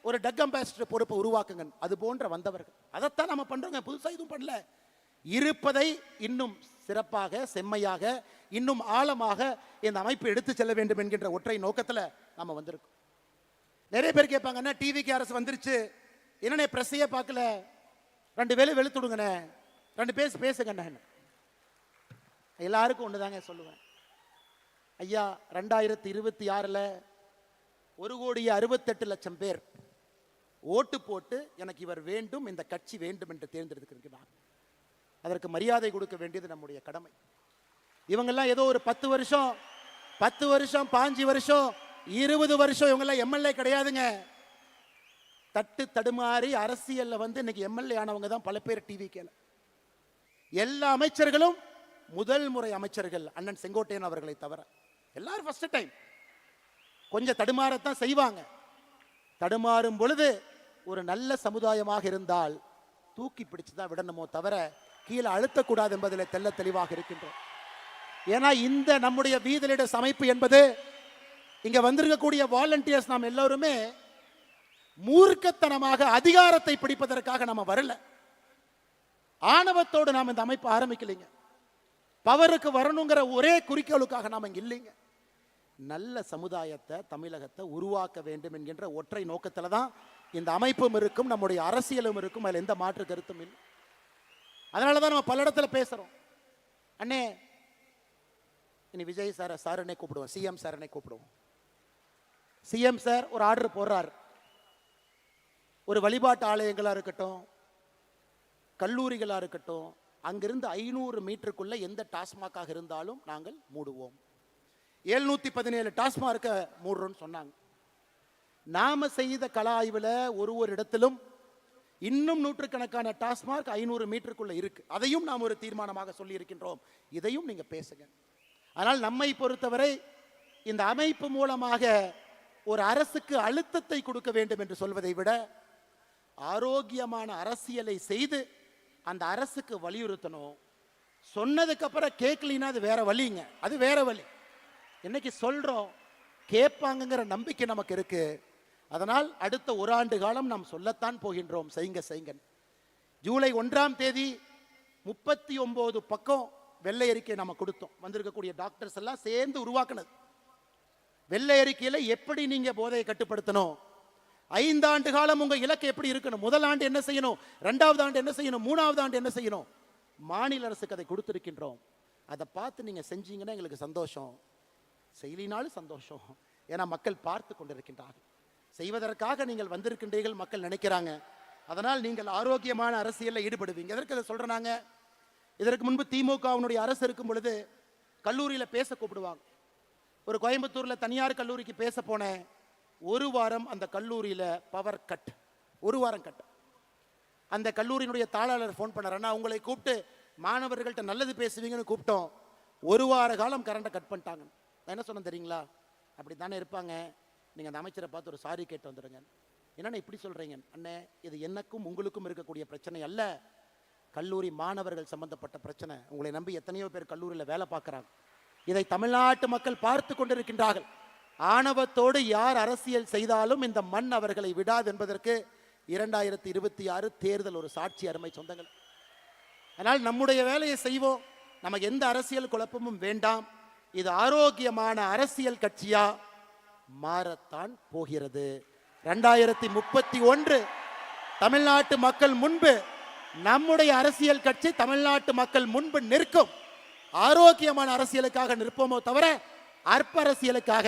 ஒரு ட்ரக் அம்பாசிடர் பொறுப்பை உருவாக்குங்க. அது போன்ற வந்தவர்கள் அதைத்தான் நம்ம பண்றோங்க, புதுசா எதுவும் பண்ணல. இருப்பதை இன்னும் சிறப்பாக, செம்மையாக, இன்னும் ஆழமாக இந்த அமைப்பு எடுத்து செல்ல வேண்டும் என்கின்ற ஒற்றை நோக்கத்தில் நம்ம வந்திருக்கோம். நிறைய பேர் கேட்பாங்க, என்ன டிவிக்கு அரசு வந்துருச்சு, என்னன்னே பிரஸ்ஸையே பார்க்கல, 2 வேலை வெளுத்துடுங்கண்ணே, 2 பேசுங்கண்ணே. எல்லாருக்கும் ஒண்ணுதாங்க சொல்லுவேன், ஐயா 2026 1,68,00,000 பேர் ஓட்டு போட்டு எனக்கு இவர் வேண்டும், இந்த கட்சி வேண்டும் என்று தேர்ந்தெடுத்திருக்கிறார். அதற்கு மரியாதை கொடுக்க வேண்டியது நம்முடைய கடமை. இவங்கெல்லாம் ஏதோ ஒரு 10 வருஷம் 5 வருஷம் 20 வருஷம் இவங்கெல்லாம் எம்எல்ஏ கிடையாதுங்க. தட்டு தடுமாறி அரசியல்ல வந்து இன்னைக்கு எம்எல்ஏ ஆனவங்க தான் பல பேர். டிவிக்கேல எல்லா அமைச்சர்களும் முதல் முறை அமைச்சர்கள், அண்ணன் செங்கோட்டையன் அவர்களை தவிர எல்லாரும் ஃபர்ஸ்ட் டைம். கொஞ்சம் தடுமாறத்தான் செய்வாங்க. தடுமாறும் பொழுது ஒரு நல்ல சமுதாயமாக இருந்தால் தூக்கி பிடிச்சுதான் விடணுமோ தவிர கீழே அழுத்தக்கூடாது என்பதில் தெல்ல தெளிவாக இருக்கின்றோம். ஏன்னா இந்த நம்முடைய வீதி லீடர்ஸ் அமைப்பு என்பது, இங்க வந்திருக்கக்கூடிய வாலண்டியர்ஸ் நாம் எல்லாருமே மூர்க்கத்தனமாக அதிகாரத்தை பிடிப்பதற்காக நம்ம வரல. ஆணவத்தோடு நாம் இந்த அமைப்பு ஆரம்பிக்கலைங்க. பவருக்கு வரணுங்கிற ஒரே குறிக்கோளுக்காக நாம் இங்க இல்லைங்க. நல்ல சமுதாயத்தை, தமிழகத்தை உருவாக்க வேண்டும் என்கின்ற ஒற்றை நோக்கத்தில் தான் இந்த அமைப்பும் இருக்கும், நம்முடைய அரசியலும் இருக்கும். அதில் எந்த மாற்று கருத்தும் இல்லை. அதனால தான் நம்ம பல இடத்துல பேசுறோம். அண்ணே, இனி விஜய் சாரனை கூப்பிடுவோம், சிஎம் சாரனை கூப்பிடுவோம். சிஎம் சார் ஒரு ஆர்டர் போடுறார், ஒரு வழிபாட்டு ஆலயங்களா இருக்கட்டும், கல்லூரிகளா இருக்கட்டும், அங்கிருந்து 500 மீட்டருக்குள்ள எந்த டாஸ்மாகாக இருந்தாலும் நாங்கள் மூடுவோம். 717 டாஸ்மார்க்க மூடுறோம்னு சொன்னாங்க. நாம செய்த கள ஆய்வுல ஒரு இடத்திலும் இன்னும் நூற்றுக்கணக்கான டாஸ்மார்க் 500 மீட்டருக்குள்ள இருக்கு. அதையும் நாம் ஒரு தீர்மானமாக சொல்லி இருக்கின்றோம். இதையும் நீங்க பேசுங்க. ஆனால் நம்மை பொறுத்தவரை இந்த அமைப்பு மூலமாக ஒரு அரசுக்கு அழுத்தத்தை கொடுக்க வேண்டும் என்று சொல்வதை விட ஆரோக்கியமான அரசியலை செய்து அந்த அரசுக்கு வலியுறுத்தணும். சொன்னதுக்கு அப்புறம் கேட்கலினா அது வேற வழிங்க, அது வேற வழி. இன்னைக்கு சொல்றோம், கேட்பாங்கங்கிற நம்பிக்கை நமக்கு இருக்கு. அதனால் அடுத்த ஒரு ஆண்டு காலம் நாம் சொல்லத்தான் போகின்றோம், செய்யுங்க செய்யுங்க. ஜூலை 1ஆம் தேதி 39 பக்கம் வெள்ளை அறிக்கை நம்ம கொடுத்தோம். வந்திருக்கக்கூடிய டாக்டர்ஸ் எல்லாம் சேர்ந்து உருவாக்குனது. வெள்ளை அறிக்கையில எப்படி நீங்க போதையை கட்டுப்படுத்தணும், 5 ஆண்டு காலம் உங்க இலக்கு எப்படி இருக்கணும், முதல் ஆண்டு என்ன செய்யணும், 2வது ஆண்டு என்ன செய்யணும், 3வது ஆண்டு என்ன செய்யணும், மாநில அரசுக்கு அதை கொடுத்திருக்கின்றோம். அதை பார்த்து நீங்க செஞ்சீங்கன்னா எங்களுக்கு சந்தோஷம், செய்யலினாலும் சந்தோஷம். ஏன்னா மக்கள் பார்த்து கொண்டிருக்கின்றார்கள். செய்வதற்காக நீங்கள் வந்திருக்கின்றீர்கள், மக்கள் நினைக்கிறாங்க. அதனால் நீங்கள் ஆரோக்கியமான அரசியலில் ஈடுபடுவீங்க. எதற்கு அதை சொல்றாங்க? இதற்கு முன்பு திமுகவினுடைய அரசு இருக்கும் பொழுது கல்லூரியில் பேச கூப்பிடுவாங்க. ஒரு கோயம்புத்தூர்ல தனியார் கல்லூரிக்கு பேச போனேன். ஒரு வாரம் அந்த கல்லூரியில பவர் கட், ஒரு வாரம் கட். அந்த கல்லூரியினுடைய தாளாளர் ஃபோன் பண்ணார், உங்களை கூப்பிட்டு மாணவர்கள்ட்ட நல்லது பேசுவீங்கன்னு கூப்பிட்டோம், ஒரு வார காலம் கரண்டை கட் பண்ணிட்டாங்க. நான் என்ன சொன்னேன் தெரியுங்களா? அப்படி தானே இருப்பாங்க, நீங்கள் அந்த அமைச்சரை பார்த்து ஒரு சாரி கேட்டு வந்துடுங்க. என்னென்ன இப்படி சொல்கிறீங்க? அண்ணே, இது எனக்கும் உங்களுக்கும் இருக்கக்கூடிய பிரச்சனை அல்ல, கல்லூரி மாணவர்கள் சம்பந்தப்பட்ட பிரச்சனை. உங்களை நம்பி எத்தனையோ பேர் கல்லூரியில் வேலை பார்க்குறாங்க. இதை தமிழ்நாட்டு மக்கள் பார்த்து கொண்டிருக்கின்றார்கள். ஆணவத்தோடு யார் அரசியல் செய்தாலும் இந்த மண் அவர்களை விடாது என்பதற்கு 2026 தேர்தல் ஒரு சாட்சி, அருமை சொந்தங்கள். அதனால் நம்முடைய வேலையை செய்வோம், நமக்கு எந்த அரசியல் குழப்பமும் வேண்டாம். இது ஆரோக்கியமான அரசியல் கட்சியா மாறத்தான் போகிறது. 2031 தமிழ்நாட்டு மக்கள் முன்பு நம்முடைய அரசியல் கட்சி தமிழ்நாட்டு மக்கள் முன்பு நிற்கும். ஆரோக்கியமான அரசியலுக்காக நிற்போமோ தவிர அற்ப அரசியலுக்காக,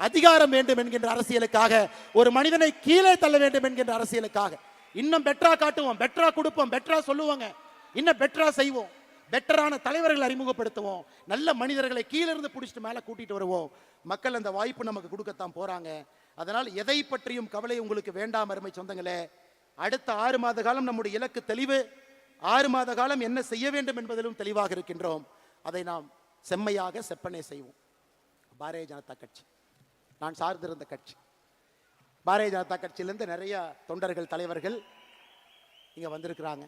அதிகாரம் வேண்டும் என்கின்ற அரசியலுக்காக, ஒரு மனிதனை கீழே தள்ள வேண்டும் என்கின்ற அரசியலுக்காக இன்னும் பெட்டரா காட்டுவோம், பெட்டரா கொடுப்போம், பெட்டரா சொல்லுவாங்க, இன்னும் பெட்டரா செய்வோம், பெட்டரான தலைவர்களை அறிமுகப்படுத்துவோம், நல்ல மனிதர்களை கீழிருந்து பிடிச்சிட்டு மேலே கூட்டிட்டு வருவோம். மக்கள் அந்த வாய்ப்பு நமக்கு கொடுக்கத்தான் போறாங்க. அதனால் எதை பற்றியும் கவலை உங்களுக்கு வேண்டாம் அருமை சொந்தங்களே. அடுத்த 6 மாத காலம் நம்முடைய இலக்கு தெளிவு. 6 மாத காலம் என்ன செய்ய வேண்டும் என்பதிலும் தெளிவாக இருக்கின்றோம். அதை நாம் செம்மையாக செப்பனே செய்வோம். பாரதிய ஜனதா கட்சி நான் சார்ந்திருந்த கட்சி. பாரதிய ஜனதா கட்சியிலிருந்து நிறைய தொண்டர்கள், தலைவர்கள் இங்க வந்திருக்கிறாங்க.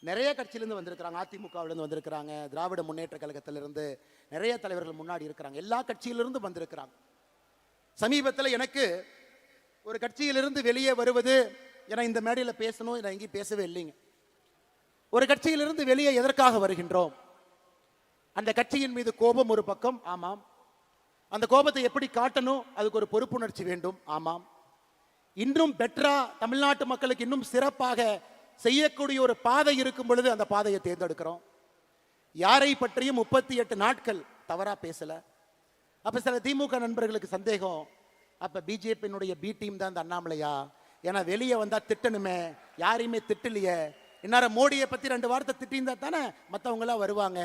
நிறைய கட்சியிலிருந்து வந்திருக்கிறாங்க, அதிமுகவிலிருந்து வந்திருக்கிறாங்க, திராவிட முன்னேற்ற கழகத்திலிருந்து நிறைய தலைவர்கள் முன்னாடி இருக்கிறாங்க, எல்லா கட்சியிலிருந்து வந்திருக்கிறாங்க. சமீபத்தில் எனக்கு ஒரு கட்சியிலிருந்து வெளியே வருவது, ஏன்னா இந்த மேடையில் பேசணும், நான் எங்கேயும் பேசவே இல்லைங்க. ஒரு கட்சியிலிருந்து வெளியே எதற்காக வருகின்றோம்? அந்த கட்சியின் மீது கோபம் ஒரு பக்கம், ஆமாம். அந்த கோபத்தை எப்படி காட்டணும், அதுக்கு ஒரு பொறுப்புணர்ச்சி வேண்டும், ஆமாம். இன்னும் பெட்டரா தமிழ்நாட்டு மக்களுக்கு இன்னும் சிறப்பாக செய்யக்கூடிய ஒரு பாதை இருக்கும் பொழுது அந்த பாதையை தேர்ந்தெடுக்கிறோம். யாரை பற்றியும் 38 நாட்கள் தவறா பேசல. அப்ப சில திமுக நண்பர்களுக்கு சந்தேகம், அப்ப பிஜேபியினுடைய பி டீம் தான் இந்த அண்ணாமலையா? ஏன்னா வெளியே வந்தா திட்டணுமே, யாரையுமே திட்டலையே. இந்நேரம் மோடியை பத்தி 2 வார்த்தை திட்டியிருந்தா தானே மற்றவங்க எல்லாம் வருவாங்க,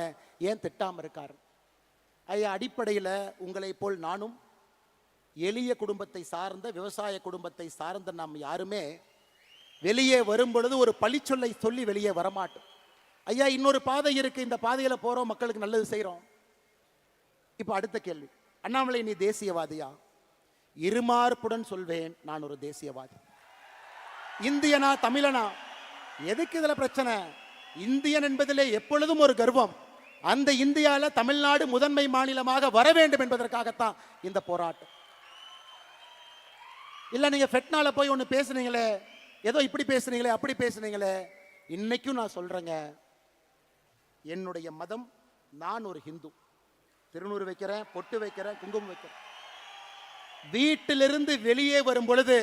ஏன் திட்டாம இருக்காரு? ஐயா, அடிப்படையில் உங்களை போல் நானும் எளிய குடும்பத்தை சார்ந்த, விவசாய குடும்பத்தை சார்ந்த நாம் யாருமே வெளியே வரும் பொழுது ஒரு பழிச்சொல்லை சொல்லி வெளியே வரமாட்டோம். ஐயா, இன்னொரு பாதை இருக்கு, இந்த பாதையில போறோம், மக்களுக்கு நல்லது செய்யறோம். இப்ப அடுத்த கேள்வி, அண்ணாமலை நீ தேசியவாதியா? இருமார்ப்புடன் சொல்வேன், நான் ஒரு தேசியவாதி. இந்தியனா தமிழனா? எதுக்கு இதுல பிரச்சனை? இந்தியன் என்பதிலே எப்பொழுதும் ஒரு கர்வம். அந்த இந்தியால தமிழ்நாடு முதன்மை மாநிலமாக வர வேண்டும் என்பதற்காகத்தான் இந்த போராட்டம். இல்ல நீங்க ஃபெட்னால போய் ஒன்னு பேசுனீங்களே, ஏதோ இப்படி பேசுனீங்களே, அப்படி பேசுனீங்களே. இன்னைக்கும் நான் சொல்றேங்க, என்னுடைய மதம், நான் ஒரு ஹிந்து. திருநூறு வைக்கிறேன், பொட்டு வைக்கிறேன், குங்குமம் வைக்கிறேன். வீட்டிலிருந்து வெளியே வரும் பொழுது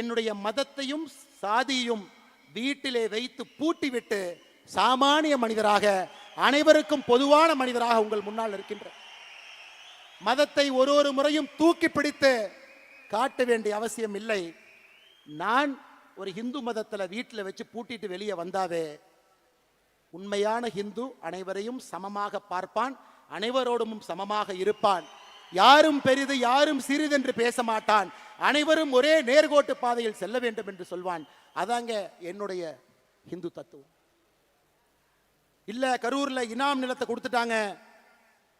என்னுடைய மதத்தையும் சாதியையும் வீட்டிலே வைத்து பூட்டிவிட்டு சாமானிய மனிதராக, அனைவருக்கும் பொதுவான மனிதராக உங்கள் முன்னால் இருக்கின்ற மதத்தை ஒரு முறையும் தூக்கி பிடித்து காட்ட வேண்டிய அவசியம் இல்லை. நான் ஒரு ஹிந்து மதத்தில் வீட்டில் வச்சு பூட்டிட்டு வெளியே வந்தாவே, உண்மையான ஹிந்து அனைவரையும் சமமாக பார்ப்பான், அனைவரோடும் சமமாக இருப்பான், யாரும் பெரிது யாரும் சிறிதென்று பேச மாட்டான், அனைவரும் ஒரே நேர்கோட்டு பாதையில் செல்ல வேண்டும் என்று சொல்வான். அதாங்க என்னுடைய ஹிந்து தத்துவம். இல்ல கரூர்ல இனாம் நிலத்தை கொடுத்துட்டாங்க,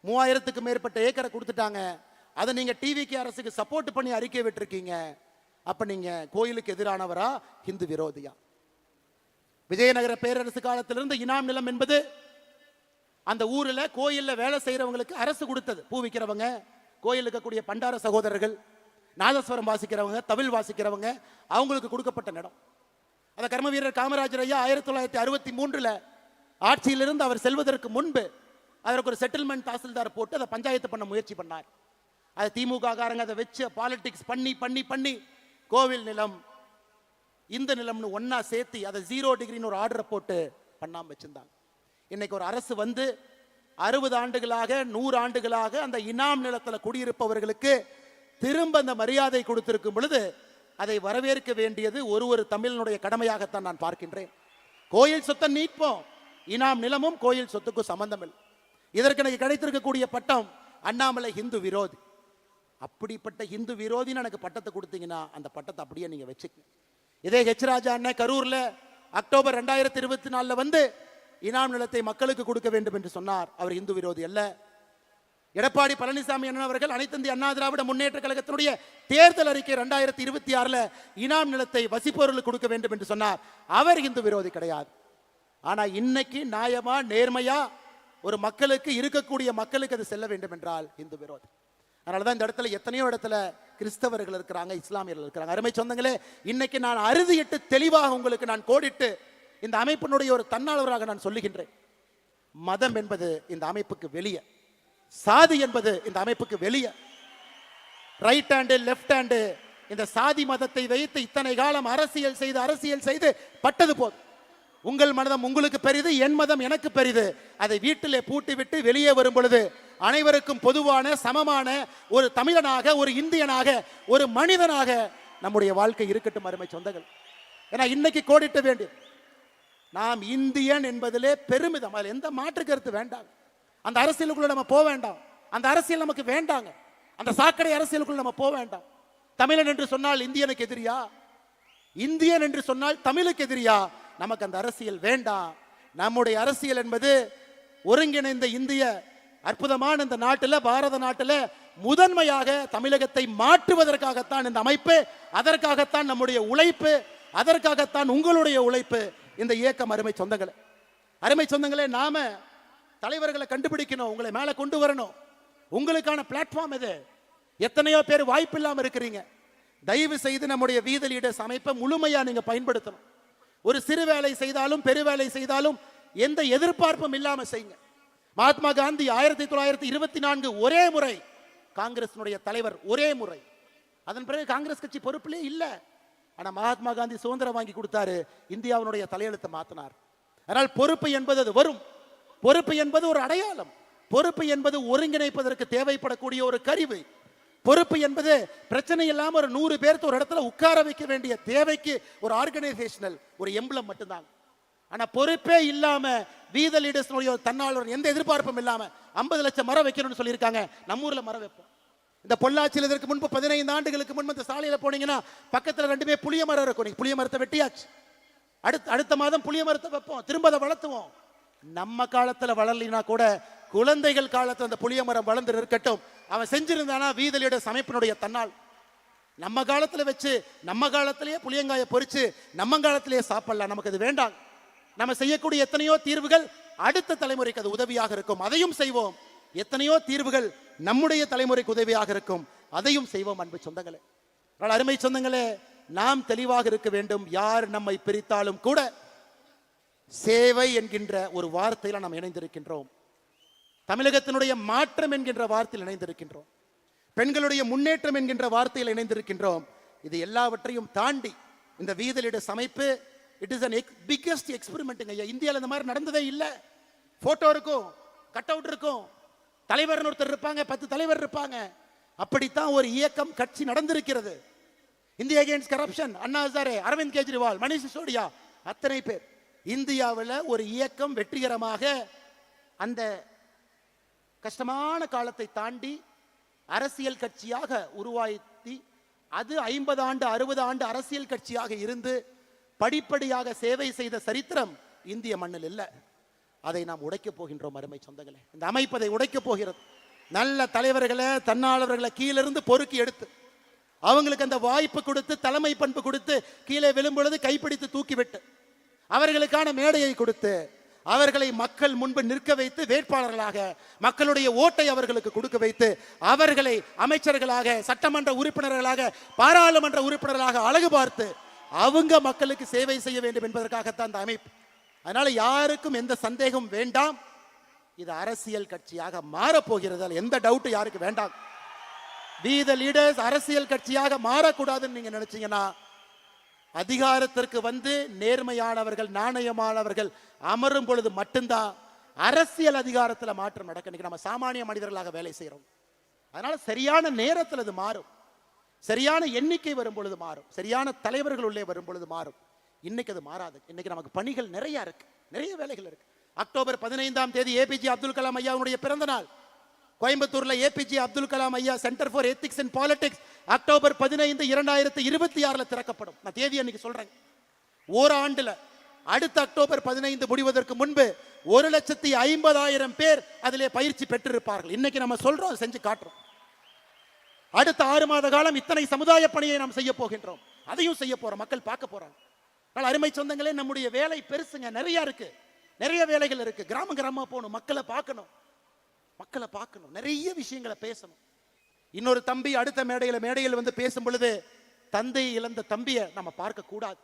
3000க்கு மேற்பட்ட ஏக்கரை கொடுத்துட்டாங்க, அதை நீங்க டிவிக்கு அரசுக்கு சப்போர்ட் பண்ணி அறிக்கை விட்டுருக்கீங்க, அப்ப நீங்க கோயிலுக்கு எதிரானவரா ஹிந்து விரோதியா? விஜயநகர பேரரசு காலத்திலிருந்து இனாம் நிலம் என்பது அந்த ஊர்ல கோயில்ல வேலை செய்யறவங்களுக்கு அரசு கொடுத்தது. பூ விற்கிறவங்க, கோயில் இருக்கக்கூடிய பண்டார சகோதரர்கள், நாதஸ்வரம் வாசிக்கிறவங்க, தவில் வாசிக்கிறவங்க, அவங்களுக்கு கொடுக்கப்பட்ட இடம். அந்த கர்ம வீரர் காமராஜர் ஐயா 1963 ஆட்சியிலிருந்து அவர் செல்வதற்கு முன்பு அதற்கு ஒரு செட்டில்மெண்ட் தாசில்தார் போட்டு அதை பஞ்சாயத்து பண்ண முயற்சி பண்ணார். அது திமுக காரங்க அதை வச்சு பாலிடிக்ஸ் பண்ணி பண்ணி பண்ணி கோவில் நிலம் இந்த நிலம்னு ஒன்னா சேர்த்து அதை 0 டிகிரின்னு ஒரு ஆர்டரை போட்டு பண்ணாம வச்சிருந்தாங்க. இன்னைக்கு ஒரு அரசு வந்து 60 ஆண்டுகளாக 100 ஆண்டுகளாக அந்த இனாம் நிலத்தில் குடியிருப்பவர்களுக்கு திரும்ப அந்த மரியாதை கொடுத்திருக்கும் பொழுது அதை வரவேற்க வேண்டியது ஒரு தமிழனுடைய கடமையாகத்தான் நான் பார்க்கின்றேன். கோயில் சொத்தை நீட்போம், இனாம் நிலமும் கோயில் சொத்துக்கும் சம்பந்தம் இல்லை. இதற்கு எனக்கு கிடைத்திருக்கக்கூடிய பட்டம் அண்ணாமலை ஹிந்து விரோதி. அப்படிப்பட்ட ஹிந்து விரோதின்னு எனக்கு பட்டத்தை கொடுத்தீங்கன்னா அந்த பட்டத்தை அப்படியே நீங்க வச்சுக்கணும். இதே ஹெச் ராஜா அண்ணன் கரூர்ல அக்டோபர் 2024 வந்து இனாம் நிலத்தை மக்களுக்கு கொடுக்க வேண்டும் என்று சொன்னார். அவர் இந்து விரோதி அல்ல. எடப்பாடி பழனிசாமி அண்ணன் அவர்கள் அனைத்து இந்திய அண்ணா திராவிட முன்னேற்ற கழகத்தினுடைய தேர்தல் அறிக்கை 2026 இனாம் நிலத்தை வசிப்பவர்களுக்கு கொடுக்க வேண்டும் என்று சொன்னார். அவர் இந்து விரோதி கிடையாது. ஆனா இன்னைக்கு நியாயமா நேர்மையா ஒரு மக்களுக்கு இருக்கக்கூடிய மக்களுக்கு அது செல்ல வேண்டும் என்றால் இந்து விரோதி. அதனாலதான் இந்த இடத்துல எத்தனையோ இடத்துல கிறிஸ்தவர்கள் இருக்கிறாங்க, இஸ்லாமியர்கள் இருக்கிறாங்க. அருமை சொந்தங்களே, இன்னைக்கு நான் அறுதியிட்டு தெளிவாக உங்களுக்கு நான் கோடிட்டு இந்த அமைப்பினுடைய ஒரு தன்னாளராக நான் சொல்லுகின்றேன். மதம் என்பது இந்த அமைப்புக்கு வெளியே, சாதி என்பது இந்த அமைப்புக்கு வெளியே. ரைட் ஹேண்டு லெஃப்ட் ஹேண்டு இந்த சாதி மதத்தை வைத்து இத்தனை காலம் அரசியல் செய்து பட்டது போதும். உங்கள் மதம் உங்களுக்கு பெரிது, என் மதம் எனக்கு பெரிது. அதை வீட்டிலே பூட்டி விட்டு வெளியே வரும் பொழுது அனைவருக்கும் பொதுவான சமமான ஒரு தமிழனாக, ஒரு இந்தியனாக, ஒரு மனிதனாக நம்முடைய வாழ்க்கை இருக்கட்டும். அருமை சொந்தங்கள், ஏன்னா இன்னைக்கு கோடிட்ட வேண்டும். நாம் இந்தியன் என்பதிலே பெருமிதம், அதில் எந்த மாற்று கருத்து வேண்டாம். அந்த அரசியலுக்குள்ள நம்ம போக வேண்டாம், அந்த அரசியல் நமக்கு வேண்டாங்க. அந்த சாக்கடை அரசியலுக்குள்ள நம்ம போக வேண்டாம். தமிழன் என்று சொன்னால் இந்தியனுக்கு எதிரியா? இந்தியன் என்று சொன்னால் தமிழுக்கு எதிரியா? நமக்கு அந்த அரசியல் வேண்டாம். நம்முடைய அரசியல் என்பது ஒருங்கிணைந்த இந்திய அற்புதமான இந்த நாட்டில், பாரத நாட்டில் முதன்மையாக தமிழகத்தை மாற்றுவதற்காகத்தான் இந்த அமைப்பு, அதற்காகத்தான் நம்முடைய உழைப்பு, அதற்காகத்தான் உங்களுடைய உழைப்பு, இந்த இயக்கம். அருமை சொந்தங்களே, அருமை சொந்தங்களே, நாம தலைவர்களை கண்டுபிடிக்கணும், உங்களை மேல கொண்டு வரணும். உங்களுக்கான பிளாட்ஃபார்ம் இது. எத்தனையோ பேர் வாய்ப்பு இல்லாம இருக்கிறீங்க. தயவு செய்து நம்முடைய வீத லீடர்ஸ் அமைப்பை முழுமையா நீங்க பயன்படுத்தணும். ஒரு சிறு வேலை செய்தாலும் பெருவேலை செய்தாலும் எந்த எதிர்பார்ப்பும் இல்லாம செய்யுங்க. மகாத்மா காந்தி 1924 ஒரே முறை காங்கிரசினுடைய தலைவர், ஒரே முறை. அதன் பிறகு காங்கிரஸ் கட்சி பொறுப்பிலே இல்ல. ஆனா மகாத்மா காந்தி சுதந்திரம் வாங்கி கொடுத்தாரு, இந்தியாவினுடைய தலையெழுத்தை மாத்தினார். அதனால் பொறுப்பு என்பது அது வரும். பொறுப்பு என்பது ஒரு அடையாளம். பொறுப்பு என்பது ஒருங்கிணைப்பதற்கு தேவைப்படக்கூடிய ஒரு கருவி. பொறுப்பு என்பது பிரச்சனை இல்லாம ஒரு 100 பேருக்கு ஒரு இடத்துல உட்கார வைக்க வேண்டிய தேவைக்கு ஒரு ஆர்கனைசேஷனல் ஒரு எம்பளம் மட்டும்தான். ஆனா பொறுப்பே இல்லாம வீத லீடர்ஸ் தன்னாளர் எந்த எதிர்பார்ப்பும் இல்லாம 50 லட்சம் மரம் வைக்கணும்னு சொல்லியிருக்காங்க. நம்ம ஊர்ல மரம் வைப்போம். இந்த பொள்ளாச்சியில் இதற்கு முன்பு 15 ஆண்டுகளுக்கு முன்பு இந்த சாலையில போனீங்கன்னா பக்கத்துல 2 புளிய மரம் இருக்கும். புளிய மரத்தை வெட்டியாச்சு. அடுத்த மாதம் புளிய மரத்தை வைப்போம், திரும்ப அதை வளர்த்துவோம். நம்ம காலத்துல வளரலினா கூட குழந்தைகள் காலத்துல அந்த புளிய மரம் வளர்ந்து இருக்கட்டும். அவன் செஞ்சிருந்தானா வீத லீடர்ஸ் அமைப்பினுடைய தன்னால். நம்ம காலத்துல வச்சு நம்ம காலத்திலேயே புளியங்காயை பொறிச்சு நம்ம காலத்திலேயே சாப்பிடலாம். நமக்கு அது வேண்டாம். நம்ம செய்யக்கூடிய எத்தனையோ தீர்வுகள் அடுத்த தலைமுறைக்கு அது உதவியாக இருக்கும், அதையும் செய்வோம். எத்தனையோ தீர்வுகள் நம்முடைய தலைமுறைக்கு உதவியாக இருக்கும், அதையும் செய்வோம். அன்பு சொந்தங்களே, அருமை சொந்தங்களே, நாம் தெளிவாக இருக்க வேண்டும். யார் நம்மை பிரித்தாலும் கூட சேவை என்கின்ற ஒரு வார்த்தையில நாம் இணைந்திருக்கின்றோம். தமிழகத்தினுடைய மாற்றம் என்கின்ற வார்த்தையில் இணைந்திருக்கின்றோம். பெண்களுடைய முன்னேற்றம் என்கின்ற வார்த்தையில் இணைந்திருக்கின்றோம். இது எல்லாவற்றையும் தாண்டி இந்த வீத லீடர்ஸ் அமைப்பு it is an biggest experiment. இந்தியாவில் இந்த மாதிரி நடந்ததே இல்லை. போட்டோ இருக்கும், கட் அவுட் இருக்கும், தலைவர் ஒருத்தர் இருப்பாங்க, 10 தலைவர் இருப்பாங்க. அப்படித்தான் ஒரு இயக்கம் கட்சி நடந்திருக்கிறது. India against corruption, Anna Hazare, Aravind Kejriwal, Manish Sisodia, அத்தனை பேர். இந்தியாவில் ஒரு இயக்கம் வெற்றிகரமாக அந்த கஷ்டமான காலத்தை தாண்டி அரசியல் கட்சியாக உருவாக்கி அது 50 ஆண்டு 60 ஆண்டு அரசியல் கட்சியாக இருந்து படிப்படியாக சேவை செய்த சரித்திரம் இந்திய மண்ணில் இல்லை. அதை நாம் உடைக்கப் போகின்றோம் அருமை சொந்தங்களே. இந்த அமைப்பு அதை உடைக்கப் போகிறது. நல்ல தலைவர்களை, தன்னாளர்களை கீழிருந்து பொறுக்கி எடுத்து அவங்களுக்கு அந்த வாய்ப்பு கொடுத்து, தலைமை பண்பு கொடுத்து, கீழே விழும்பொழுது கைப்பிடித்து தூக்கிவிட்டு அவர்களுக்கான மேடையை கொடுத்து அவர்களை மக்கள் முன்பு நிற்க வைத்து வேட்பாளர்களாக மக்களுடைய ஓட்டை அவர்களுக்கு கொடுக்க வைத்து அவர்களை அமைச்சர்களாக, சட்டமன்ற உறுப்பினர்களாக, பாராளுமன்ற உறுப்பினர்களாக அழகு பார்த்து அவங்க மக்களுக்கு சேவை செய்ய வேண்டும் என்பதற்காகத்தான் இந்த அமைப்பு. அதனால யாருக்கும் எந்த சந்தேகம் வேண்டாம், இது அரசியல் கட்சியாக மாறப்போகிறது. எந்த டவுட் யாருக்கு வேண்டாம். We the leaders அரசியல் கட்சியாக மாறக்கூடாதுன்னு நீங்க நினைச்சீங்கன்னா, அதிகாரத்திற்கு வந்து நேர்மையானவர்கள், நாணயமானவர்கள் அமரும் பொழுது மட்டும்தான் அரசியல் அதிகாரத்தில் மாற்றம் நடக்கும். இன்னைக்கு நம்ம சாமானிய மனிதர்களாக வேலை செய்யறோம். அதனால சரியான நேரத்தில் அது மாறும், சரியான எண்ணிக்கை வரும் பொழுது மாறும், சரியான தலைவர்கள் உள்ளே வரும் பொழுது மாறும். இன்னைக்கு அது மாறாது. இன்னைக்கு நமக்கு பணிகள் நிறைய இருக்கு, நிறைய வேலைகள் இருக்கு. அக்டோபர் 15ஆம் தேதி ஏபிஜே அப்துல் கலாம் ஐயாவுடைய பிறந்த நாள். கோயம்புத்தூர்ல ஏபிஜே அப்துல் கலாம் ஐயா centre for ethics and politics October 15, 2026 திறக்கப்படும். நான் தேதி அன்னைக்கு சொல்றேன். ஓராண்டுல அடுத்த அக்டோபர் 15 முடிவதற்கு முன்பு 1,50,000 பேர் அதிலே பயிற்சி பெற்றிருப்பார்கள். இன்னைக்கு நம்ம சொல்றோம், செஞ்சு காட்டுறோம். அடுத்த 6 மாத காலம் இத்தனை சமுதாய பணியை நாம் செய்ய போகின்றோம். அதையும் செய்ய போறோம், மக்கள் பார்க்க போறாங்க. அருமை சொந்தங்களே, நம்முடைய வேலை பெருசுங்க, நிறைய இருக்கு, நிறைய வேலைகள் இருக்கு. கிராம கிராமமா போகணும், மக்களை பார்க்கணும், நிறைய விஷயங்களை பேசணும். இன்னொரு தம்பி அடுத்த மேடையில் வந்து பேசும் பொழுது தந்தை இழந்த தம்பியை நம்ம பார்க்க கூடாது,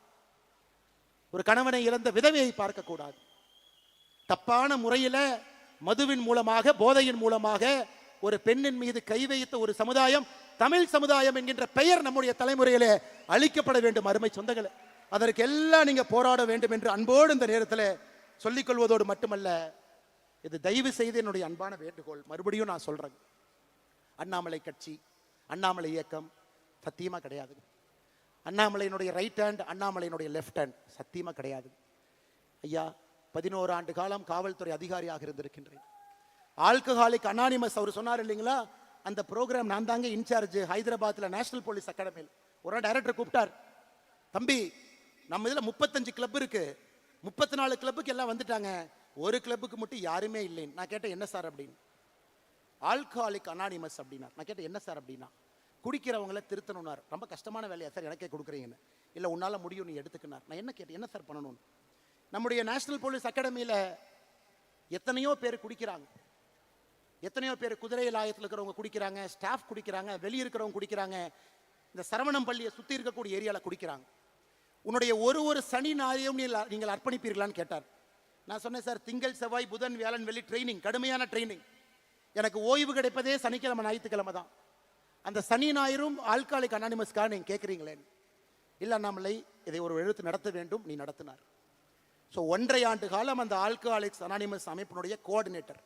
ஒரு கணவனை இழந்த விதவையை பார்க்க கூடாது. தப்பான முறையில மதுவின் மூலமாக, போதையின் மூலமாக ஒரு பெண்ணின் மீது கை வைத்த ஒரு சமுதாயம் தமிழ் சமுதாயம் என்கின்ற பெயர் நம்முடைய தலைமுறையிலே அழிக்கப்பட வேண்டும். அருமை சொந்தங்களே, அதற்கு எல்லாம் நீங்க போராட வேண்டும் என்று அன்போடு இந்த நேரத்தில் சொல்லிக் கொள்வதோடு மட்டுமல்ல, இது தயவு செய்து என்னுடைய அன்பான வேண்டுகோள். மறுபடியும் நான் சொல்றேன், அண்ணாமலை கட்சி, அண்ணாமலை இயக்கம் சத்தியமா கிடையாது. அண்ணாமலையினுடைய ரைட் ஹேண்ட், அண்ணாமலையினுடைய லெஃப்ட் ஹேண்ட் சத்தியமா கிடையாது. ஐயா, 11 ஆண்டு காலம் காவல்துறை அதிகாரியாக இருந்திருக்கின்றேன். ஆல்கஹாலிக் அனானிமஸ் அவர் சொன்னார் இல்லைங்களா, அந்த ப்ரோக்ராம் நான் தாங்க இன்சார்ஜ். ஹைதராபாத்ல நேஷனல் போலீஸ் அகாடமியில் ஒரு டைரக்டர் கூப்பிட்டார், தம்பி நம்ம இதுல 35 கிளப் இருக்கு, 34 கிளப்புக்கு எல்லாம் வந்துட்டாங்க, ஒரு கிளப்புக்கு மட்டும் யாருமே இல்லைன்னு. நான் கேட்டேன், என்ன சார் அப்படின்னு. ஆல்கஹாலிக் அனானிமஸ் அப்படின்னா. நான் கேட்டேன், என்ன சார் அப்படின்னா. குடிக்கிறவங்களை திருத்தணும்னார். ரொம்ப கஷ்டமான வேலையா சார் எனக்கே கொடுக்குறீங்கன்னு. இல்லை உன்னால முடியும், நீ எடுத்துக்கினார். நான் என்ன கேட்டேன், என்ன சார் பண்ணணும்னு. நம்முடைய நேஷனல் போலீஸ் அகாடமியில் எத்தனையோ பேர் குடிக்கிறாங்க, எத்தனையோ பேர் குதிரை லாயத்தில் இருக்கிறவங்க குடிக்கிறாங்க, ஸ்டாஃப் குடிக்கிறாங்க, வெளியே இருக்கிறவங்க குடிக்கிறாங்க, இந்த சரவணம் பள்ளியை சுற்றி இருக்கக்கூடிய ஏரியாவில் குடிக்கிறாங்க. உன்னுடைய ஒரு சனி ஞாயிறையும் நீங்கள் அர்ப்பணிப்பீர்களான்னு கேட்டார். நான் சொன்னேன், சார் திங்கள் செவ்வாய் புதன் வியாழன் வெள்ளி ட்ரைனிங், கடுமையான ட்ரைனிங். எனக்கு ஓய்வு கிடைப்பதே சனிக்கிழமை ஞாயிற்றுக்கிழமை தான். அந்த சனி ஞாயிறும் ஆல்கஹாலிக் அனானிமஸ்க்காக நீங்கள் கேட்குறீங்களே. இல்லை அண்ணாமலை, இதை ஒரு எழுத்து நடத்த வேண்டும், நீ நடத்தினார். ஸோ 1.5 ஆண்டு காலம் அந்த ஆல்கஹாலிக்ஸ் அனானிமஸ் அமைப்பினுடைய கோஆர்டினேட்டர்.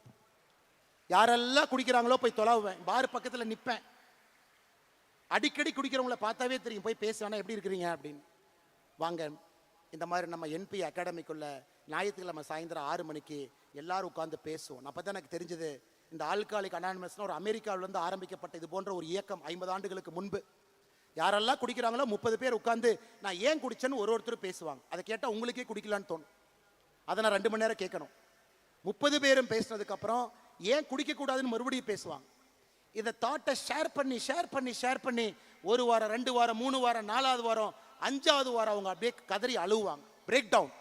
யாரெல்லாம் குடிக்கிறாங்களோ போய் தொலைவேன், பார் பக்கத்தில் நிற்பேன். அடிக்கடி குடிக்கிறவங்கள பார்த்தாவே தெரியும், போய் பேசுவேன்னா எப்படி இருக்கிறீங்க அப்படின்னு. வாங்க, இந்த மாதிரி நம்ம என்பி அகாடமிக்குள்ள ஞாயிற்றுக்கிழமை சாயந்தரம் 6 மணிக்கு எல்லாரும் உட்காந்து பேசுவோம். அப்போ தான் எனக்கு தெரிஞ்சது, இந்த ஆல்கஹாலிக் அனானிமஸ்னு ஒரு அமெரிக்காவிலேருந்து ஆரம்பிக்கப்பட்ட இது போன்ற ஒரு இயக்கம் 50 ஆண்டுகளுக்கு முன்பு. யாரெல்லாம் குடிக்கிறாங்களோ 30 பேர் உட்காந்து நான் ஏன் குடிச்சேன்னு ஒருத்தர் பேசுவாங்க. அதை கேட்டால் உங்களுக்கே குடிக்கலான்னு தோணும். அதை நான் 2 மணி நேரம் கேட்கணும். 30 பேரும் பேசினதுக்கு அப்புறம் ஏன் குடிக்கக்கூடாதுன்னு மறுபடியும் பேசுவாங்க. இதை தாட்டை ஷேர் பண்ணி 1 வாரம், 2 வாரம், 3 வாரம், 4வது வாரம், 5வது வாரம் அவங்க அப்படியே கதறி அழுவாங்க, பிரேக் டவுன்.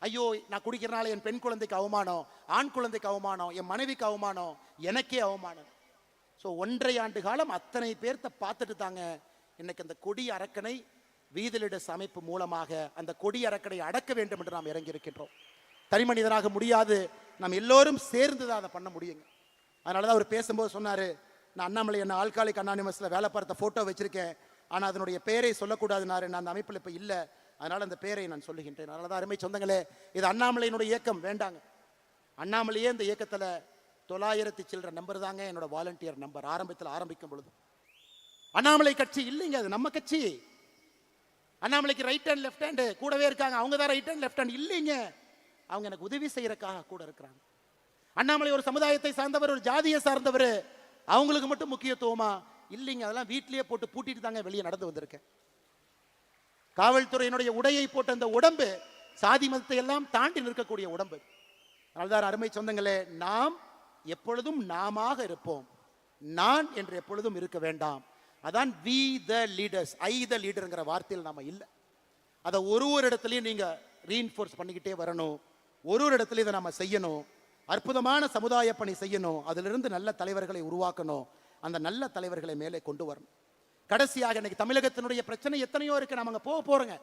ஐயோ, நான் குடிக்கிறனால என் பெண் குழந்தைக்கு அவமானம், ஆண் குழந்தைக்கு அவமானம், என் மனைவிக்கு அவமானம், எனக்கே அவமானம். ஸோ 1.5 ஆண்டு காலம் அத்தனை பேர்த்த பார்த்துட்டு தாங்க இன்னைக்கு அந்த கொடி அரக்கனை வீதி லீடர்ஸ் அமைப்பு மூலமாக அந்த கொடி அரக்கனை அடக்க வேண்டும் என்று நாம் இறங்கி இருக்கின்றோம். தனி மனிதனாக முடியாது, நாம் எல்லோரும் சேர்ந்து தான் அதை பண்ண முடியுங்க. அதனால தான் அவர் பேசும்போது சொன்னார், நான் அண்ணாமலை என்ன ஆல்கஹாலிக் அனானிமஸில் வேலை பார்த்த ஃபோட்டோ வச்சிருக்கேன், ஆனால் அதனுடைய பெயரை சொல்லக்கூடாதுனாரு. நான் அந்த அமைப்பில் இப்போ இல்லை, அதனால் அந்த பெயரை நான் சொல்லுகின்றேன். அதனால தான் அருமை சொந்தங்களே, இது அண்ணாமலையினுடைய இயக்கம் வேண்டாங்க. அண்ணாமலையே இந்த இயக்கத்தில் 900 சில்லற நம்பர் தாங்க என்னோட வாலண்டியர் நம்பர். ஆரம்பிக்கும் பொழுது அண்ணாமலை கட்சி இல்லைங்க, அது நம்ம கட்சி. அண்ணாமலைக்கு ரைட் ஹேண்ட் லெஃப்ட் ஹேண்ட் கூடவே இருக்காங்க, அவங்க தான் ரைட் ஹேண்ட் லெஃப்ட் ஹேண்ட் இல்லைங்க, அவங்க எனக்கு உதவி செய்யறதுக்காக கூட இருக்கிறாங்க. அண்ணாமலை ஒரு சமுதாயத்தை சார்ந்தவர், ஒரு ஜாதியை சார்ந்தவர், அவங்களுக்கு மட்டும் முக்கியத்துவமா இல்லைங்க. அதெல்லாம் வீட்லயே போட்டு பூட்டிட்டு தாங்க வெளியே நடந்து வந்திருக்கேன். காவல்துறையினுடைய உடையை போட்ட அந்த உடம்பு சாதி மதத்தை எல்லாம் தாண்டி நிற்கக்கூடிய உடம்பு. அதனால்தான் அருமை சொந்தங்களே, நாம் எப்பொழுதும் நாமாக இருப்போம். நான் என்று எப்பொழுதும் இருக்க வேண்டாம். அதான் வி த லீடர்ஸ், ஐ த லீடர்ங்கிற வார்த்தையில் நாம இல்லை. அதை ஒரு இடத்துலையும் நீங்க ரீஇன்ஃபோர்ஸ் பண்ணிக்கிட்டே வரணும். ஒரு இடத்துலையும் இதை நம்ம செய்யணும். அற்புதமான சமுதாய பணி செய்யணும். அதிலிருந்து நல்ல தலைவர்களை உருவாக்கணும். அந்த நல்ல தலைவர்களை மேலே கொண்டு வரணும். கடைசியாக இன்னைக்கு தமிழகத்தினுடைய பிரச்சனை எத்தனையோ இருக்கு. நம்ம அங்க போக போறோங்க.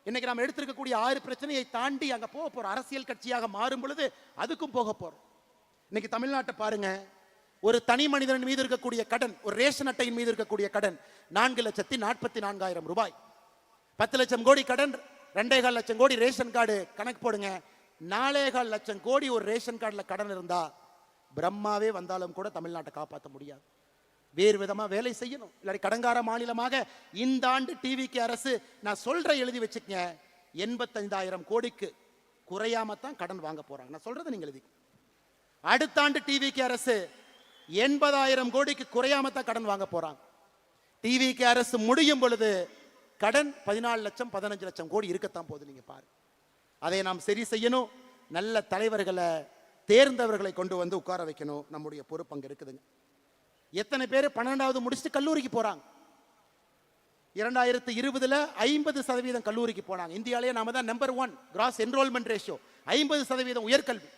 இன்னைக்கு நம்ம எடுத்திருக்கக்கூடிய 6 பிரச்சனையை தாண்டி அங்க போக போறோம். அரசியல் கட்சியாக மாறும் பொழுது அதுக்கும் போக போறோம். இன்னைக்கு தமிழ்நாட்டை பாருங்க. ஒரு தனி மனிதன் மீது இருக்கக்கூடிய கடன், ஒரு ரேஷன் அட்டையின் மீது இருக்கக்கூடிய கடன் 4,44,000 ரூபாய். 10 லட்சம் கோடி கடன், 2.25 லட்சம் கோடி ரேஷன் கார்டு கணக்கு போடுங்க. 4.25 லட்சம் கோடி ஒரு ரேஷன் கார்டுல கடன் இருந்தா பிரம்மாவே வந்தாலும் கூட தமிழ்நாட்டை காப்பாற்ற முடியாது. வேறு விதமா வேலை செய்யணும். இல்லாட்டி கடங்கார மாநிலமாக இந்த ஆண்டு டிவிக்கு அரசு, நான் சொல்ற எழுதி வச்சுக்கங்க, 85,000 கோடிக்கு குறையாம தான் கடன் வாங்க போறாங்க. நான் சொல்றது நீங்க எழுதி. அடுத்த ஆண்டு டிவிக்கு அரசு 80,000 கோடிக்கு குறையாம தான் கடன் வாங்க போறாங்க. டிவிக்கு அரசு முடியும் பொழுது கடன் 14 லட்சம் 15 லட்சம் கோடி இருக்கத்தான் போகுது. நீங்க பாருங்க. அதை நாம் சரி செய்யணும். நல்ல தலைவர்களை, தேர்ந்தவர்களை கொண்டு வந்து உட்கார வைக்கணும். நம்முடைய பொறுப்பு அங்க இருக்குதுங்க. எத்தனை பேர் 12வது முடிச்சுட்டு கல்லூரிக்கு போறாங்க? 2020 50% கல்லூரிக்கு போனாங்க. இந்தியாவிலேயே நாம தான் நம்பர் 1 கிராஸ் என்ரோல்மெண்ட் ரேஷியோ, 50% உயர்கல்வி.